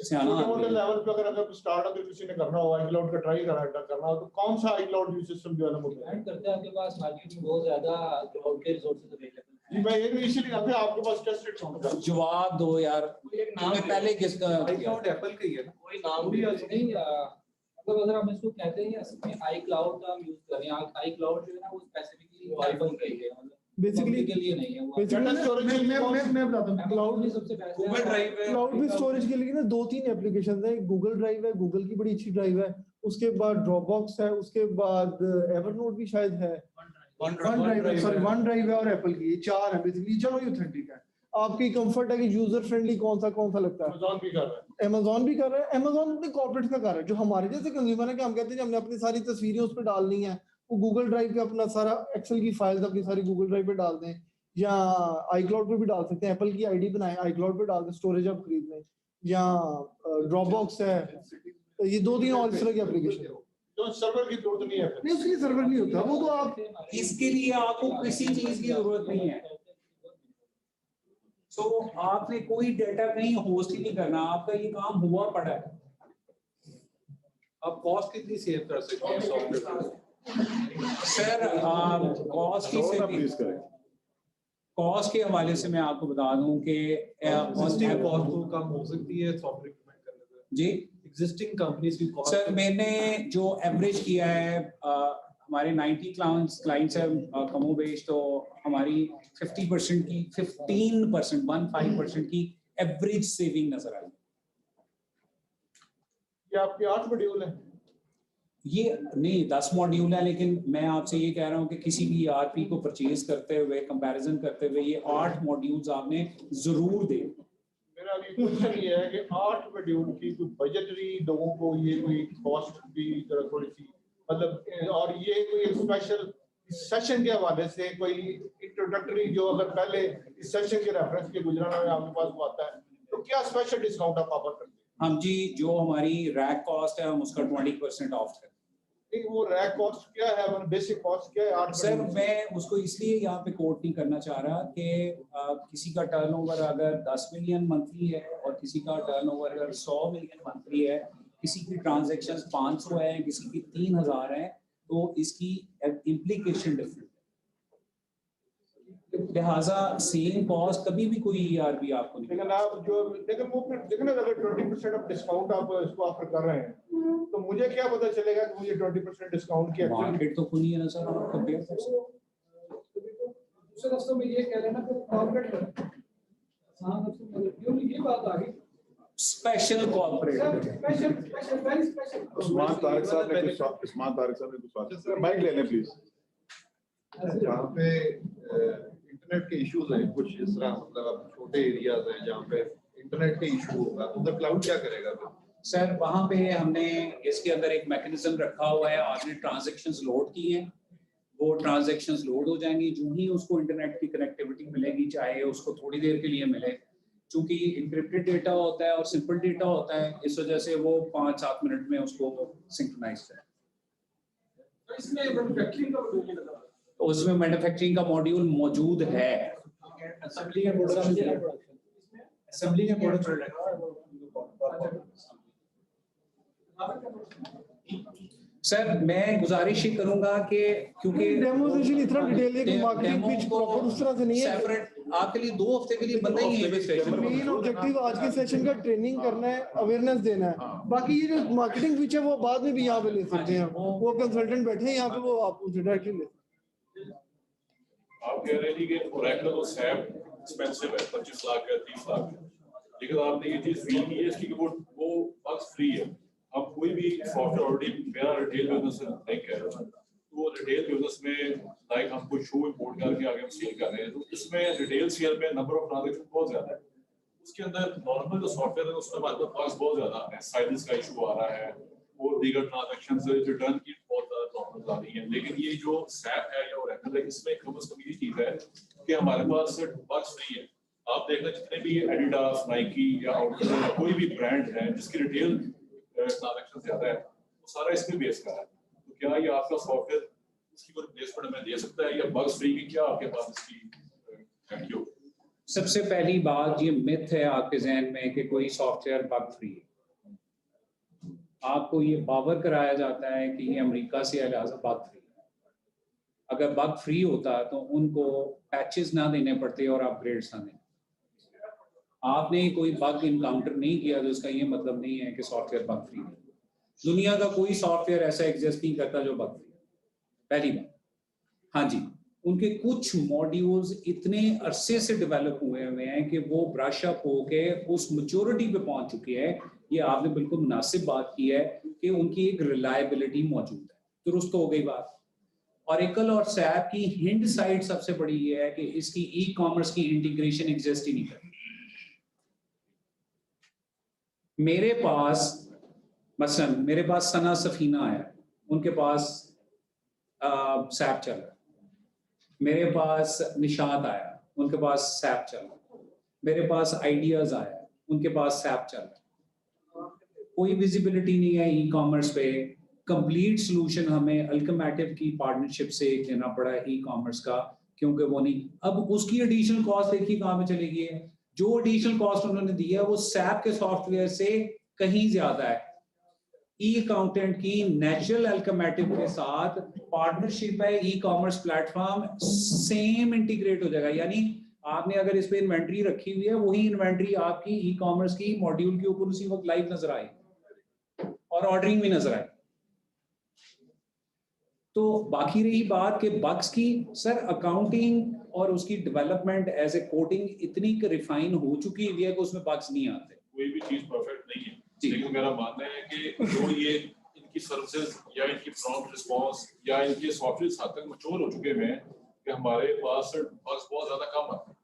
सियाना छोटे-मोटे आदमी है। लेवल पे अगर स्टार्टअप किसी ने करना हो, iCloud का ट्राई करना हो तो कौन सा iCloud यूज सिस्टम जो है ना मुझे ऐड करते हैं। आपके पास मार्केट में बहुत ज्यादा क्लाउड के रिसोर्सेज अवेलेबल हैं। जी, मैं ये तो इसीलिए आपके पास टेस्टेड होगा। जवाब दो यार, एक नाम तुमने पहले किसका किया? एप्पल का ही है ना, कोई नाम भी नहीं मतलब अगर हम इसको कहते हैं इसमें iCloud का हम यूज कर रहे हैं। iCloud जो है ना वो स्पेसिफिकली एप्पल का ही है, मतलब बेसिकली के लिए नहीं है वो। मैं बताता हूँ, क्लाउड भी सबसे बेस्ट है। गूगल ड्राइव है, क्लाउड भी स्टोरेज के लिए ना 2-3 एप्लीकेशंस हैं। गूगल ड्राइव है, गूगल की बड़ी अच्छी ड्राइव है, उसके बाद ड्रॉपबॉक्स है, उसके बाद एवरनोट भी शायद है, वन ड्राइव है और एप्पल की, ये 4 है बेसिकली। चलो ये ऑथेंटिक है। आपकी कंफर्ट है कि यूजर फ्रेंडली कौन सा लगता है। Amazon भी कर रहा है। Amazon भी कर रहा है। Amazon अपने कॉर्पोरेट का कर रहा है। जो हमारे जैसे कंज्यूमर है कि हम कहते हैं कि हमने अपनी सारी तस्वीरें उस पर डालनी है, वो गूगल ड्राइव पे अपना सारा एक्सेल की फाइल्स अपनी सारी गूगल ड्राइव पे डाल दें, या iCloud पे भी डाल सकते हैं। एप्पल की आईडी बनाएं, iCloud पे डाल दें, स्टोरेज आप खरीद लें, या ड्रॉपबॉक्स है। ये 2-3 और इस तरह की एप्लीकेशन है। तो सर्वर की जरूरत नहीं है। नहीं, उसके लिए सर्वर नहीं होता, वो तो आप इसके लिए आपको किसी चीज की जरूरत नहीं है। सो आपने कोई डेटा कहीं होस्ट ही नहीं करना, आपका ये काम हुआ पड़ा है। आप कॉस्ट कितनी सेव कर सकते हैं सॉफ्टवेयर? सर कॉस्ट की से प्लीज करें। कॉस्ट के हवाले से मैं आपको बता दूं कि एग्जिस्टिंग कॉस्ट तो कम हो सकती है सॉफ्टवेयर इम्प्लीमेंट करने से। जी एग्जिस्टिंग कंपनीज की कॉस्ट सर, मैंने जो एवरेज किया है, हमारे 90 क्लाइंट्स हैं कमोबेश, तो हमारी 50% की 15% की एवरेज सेविंग नजर आई। ये आपके 8 मॉड्यूल है? ये नहीं 10 मॉड्यूल है, लेकिन मैं आपसे ये कह रहा हूँ कि किसी भी ERP को परचेज करते हुए, कंपैरिजन करते हुए ये 8 मॉड्यूल्स आपने जरूर दे। मेरा अभी क्वेश्चन ये है कि 8 मॉड्यूल की कोई बजटरी लोगों को ये कोई कॉस्ट भी जरा थोड़ी सी मतलब और ये कोई स्पेशल सेशन के हवाले से कोई इंट्रोडक्टरी जो अगर पहले इस सेशन के रेफरेंस के गुजराना में आपके पास वो आता है तो क्या स्पेशल डिस्काउंट आप ऑफर करते हैं? हम जी जो हमारी रैक कॉस्ट है हम उसका 20% ऑफ करते हैं। नहीं, वो रैक कॉस्ट क्या है, मतलब बेसिक कॉस्ट क्या है 8 सर मैं उसको इसलिए यहाँ पे कोट नहीं करना चाह रहा कि किसी का टर्नओवर अगर 10 मिलियन मंथली है और किसी का टर्नओवर अगर 100 मिलियन मंथली है, किसी की ट्रांजैक्शंस 500 है, किसी की 3000 है, तो इसकी इम्प्लीकेशन डिफरेंट है। लिहाजा सेम कॉस्ट कभी भी कोई ERB आपको नहीं। लेकिन आप जो लेकिन वो फिर देखना अगर 20% ऑफ डिस्काउंट आप इसको ऑफर कर रहे हैं तो मुझे क्या पता चलेगा कि मुझे 20% डिस्काउंट की मार्केट तो खुली है ना सर, आप कंपेयर कर सकते हैं। दूसरे दोस्तों में ये कह रहे हैं ना कि कॉर्पोरेट कर हाँ ये बात आ गई special corporate special very special Usman Tariq साहब ने कुछ बात सर माइक ले लें प्लीज। जहाँ पे इंटरनेट के इश्यूज हैं कुछ इस तरह मतलब छोटे एरियाज हैं जहाँ पे इंटरनेट के इशू होगा तो उधर क्लाउड क्या करेगा फिर? सर वहाँ पे हमने इसके अंदर एक मैकेनिज्म रखा हुआ है, आपने ट्रांजैक्शंस लोड की हैं, वो ट्रांजैक्शंस लोड हो जाएंगी, जो ही उसको इंटरनेट की कनेक्टिविटी मिलेगी, चाहे उसको थोड़ी देर के लिए मिले, क्योंकि इंक्रिप्टेड डेटा होता है और सिंपल डेटा होता है, इस वजह से वो 5-7 मिनट में उसको सिंक्रोनाइज करें। तो इसमें मैन्युफैक्चरिंग का मॉड्यूल लगा तो उसमें मैन्युफैक्चरिंग का मॉड्यूल मौजूद है। असेंबली का प्रोडक्ट सर मैं गुजारिश ही करूंगा कि क्योंकि डेमोन्स्ट्रेशन इतना डिटेल है कि मार्केटिंग पिच प्रॉपर उस तरह से नहीं है। सेपरेट आपके लिए 2 हफ्ते के लिए बंदा ही है। मेन ऑब्जेक्टिव आज के सेशन का ट्रेनिंग करना है, अवेयरनेस देना है। बाकी ये जो मार्केटिंग पिच है वो बाद में भी यहाँ पे ले सकते हैं, वो कंसल्टेंट बैठे हैं यहाँ पे, वो आप उनसे डायरेक्टली ले सकते हैं। आप कह रहे थे कि ओरेकल और सैप एक्सपेंसिव है, 25 लाख है, 30 लाख है, लेकिन आपने ये चीज फील की है इसकी कि वो बग्स फ्री है। अब कोई भी सॉफ्टवेयर ऑलरेडी मेरा रिटेल बिजनेस नहीं कह रहा तो रिटेल बिजनेस में लाइक हम कोई शो इंपोर्ट करके आगे हम सेल कर रहे हैं तो इसमें रिटेल सेल में नंबर ऑफ ट्रांजैक्शन बहुत ज्यादा है, उसके अंदर नॉर्मल जो सॉफ्टवेयर है उसमें हमारे पास बग्स बहुत ज्यादा है, साइज का इशू आ रहा है और दीगर ट्रांजैक्शन से रिटर्न की बहुत ज्यादा प्रॉब्लम आ रही है। लेकिन ये जो सैप है या ओरेकल है इसमें कम से कम ये चीज है कि हमारे पास बग्स फ्री है। आप देखना जितने भी एडिडास, नाइकी या आउटडोर कोई भी ब्रांड है जिसकी रिटेल ट्रांजैक्शन ज्यादा है वो सारा इसमें बेस का है, तो क्या ये आपका सॉफ्टवेयर उसकी कोई रिप्लेसमेंट हमें दे सकता है या बग्स फ्री की क्या आपके पास इसकी थैंक यू। सबसे पहली बात ये मिथ है आपके जहन में कि कोई सॉफ्टवेयर बग फ्री है। आपको ये बावर कराया जाता है कि ये अमेरिका से है लिहाजा बग फ्री है। अगर बग फ्री होता तो उनको पैचेस ना देने पड़ते और अपग्रेड्स ना देने। आपने कोई बग इनकाउंटर नहीं किया तो इसका ये मतलब नहीं है कि सॉफ्टवेयर बग फ्री है। दुनिया का कोई सॉफ्टवेयर ऐसा एग्जिस्ट नहीं करता जो बग फ्री है, पहली बात। हाँ जी, उनके कुछ मॉड्यूल्स इतने अरसे से डेवलप हुए हैं कि वो ब्रश अप होके उस मैच्योरिटी पे पहुंच चुके हैं। ये आपने बिल्कुल मुनासिब बात की है कि उनकी एक रिलायबिलिटी मौजूद है, दुरुस्त हो गई बात। ओरेकल और सैप की हिंड साइड सबसे बड़ी ये है कि इसकी ई कॉमर्स की इंटीग्रेशन एग्जिस्ट ही नहीं करती। मेरे पास मसलन मेरे पास सना सफीना है, उनके पास सैप चल रहा है। मेरे पास निशात आया, उनके पास सैप चल रहा है। मेरे पास आइडियाज आया, उनके पास सैप चल रहा है। कोई विजिबिलिटी नहीं है ई कॉमर्स पे। कंप्लीट सोल्यूशन हमें अल्केमेटिव की पार्टनरशिप से लेना पड़ा है ई कॉमर्स का, क्योंकि वो नहीं। अब उसकी एडिशनल कॉस्ट देखिए कहाँ पे चली गई है। जो एडिशनल कॉस्ट उन्होंने दिया है वो सैप के सॉफ्टवेयर से कहीं ज्यादा है। ई अकाउंटेंट की नेचुरल अल्केमेटिव के साथ पार्टनरशिप है, e commerce platform same integrate हो जाएगा। यानी आपने अगर इस पे इन्वेंट्री रखी हुई है, वही इन्वेंट्री आपकी ई कॉमर्स की मॉड्यूल के ऊपर उसी वक्त लाइव नजर आए और ऑर्डरिंग भी नजर आए। तो बाकी रही बात के बग्स की, सर अकाउंटिंग और उसकी डेवलपमेंट एज ए कोडिंग इतनी रिफाइन हो चुकी है कि उसमें बग्स नहीं आते। कोई भी चीज परफेक्ट नहीं है, लेकिन मेरा मानना है कि जो ये इनकी सर्विसेज या इनकी प्रॉम्प्ट रिस्पांस या इनके सॉफ्टवेयर हद तक मैच्योर हो चुके हैं कि हमारे पास बग्स बहुत ज्यादा कम आते हैं।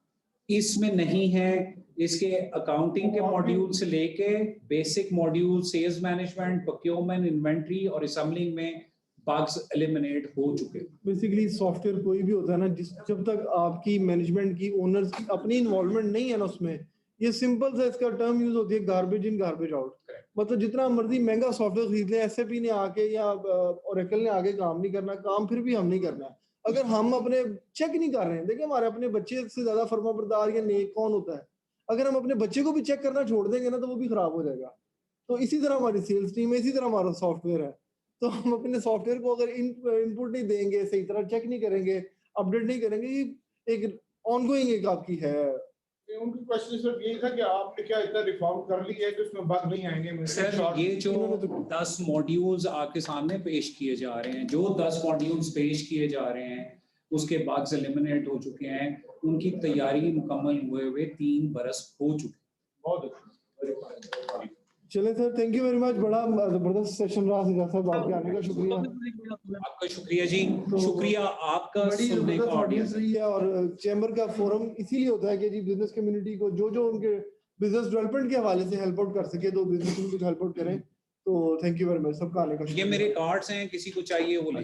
इसमें नहीं है। इसके अकाउंटिंग के मॉड्यूल से लेके basic module sales management, procurement, inventory और असेंबलिंग में बग्स एलिमिनेट हो चुके हैं। बेसिकली सॉफ्टवेयर कोई भी होता है ना, जब तक आपकी मैनेजमेंट की, ओनर्स की अपनी इन्वॉल्वमेंट नहीं है ना उसमें, ये सिंपल सा इसका टर्म यूज होती है, गार्बेज इन गार्बेज आउट। मतलब जितना मर्जी महंगा सॉफ्टवेयर खरीद ले, एसएपी ने आके या ओरेकल ने आके काम नहीं करना, काम फिर भी हम नहीं करना है। अगर हम अपने चेक नहीं कर रहे हैं, देखिए हमारे अपने बच्चे से ज्यादा फर्माबरदार या नेक कौन होता है? अगर हम अपने बच्चे को भी चेक करना छोड़ देंगे ना, तो वो भी खराब हो जाएगा। तो इसी तरह हमारी सेल्स टीम है, इसी तरह हमारा सॉफ्टवेयर है। तो हम अपने सॉफ्टवेयर को अगर इनपुट नहीं देंगे, सही तरह चेक नहीं करेंगे, अपडेट नहीं करेंगे, ये एक ऑनगोइंग एक आपकी है। उनकी क्वेश्चन सर ये था कि आपने क्या इतना रिफॉर्म कर लिया है कि उसमें बग नहीं आएंगे? सर ये जो 10 मॉड्यूल्स आपके सामने पेश किए जा रहे हैं, जो 10 मॉड्यूल्स पेश किए जा रहे हैं, उसके बग्स एलिमिनेट हो चुके हैं। उनकी तैयारी मुकम्मल हुए 3 बरस हो चुके हैं। बहुत अच्छा। चले sir, thank you very much. बड़ा जबरदस्त सेशन रहा सिद्धार्थ साहब, आपके आने का शुक्रिया। आपका शुक्रिया जी, शुक्रिया आपका सुनने का ऑडियंस रही है। और चैम्बर का फोरम इसीलिए होता है कि जी बिजनेस कम्युनिटी को जो उनके बिजनेस डेवलपमेंट के हवाले से हेल्प आउट कर सके, तो बिजनेस में कुछ हेल्प आउट करें। तो थैंक यू वेरी मच, सबका आने का शुक्रिया। ये मेरे कार्ड्स हैं, किसी को चाहिए वो ले।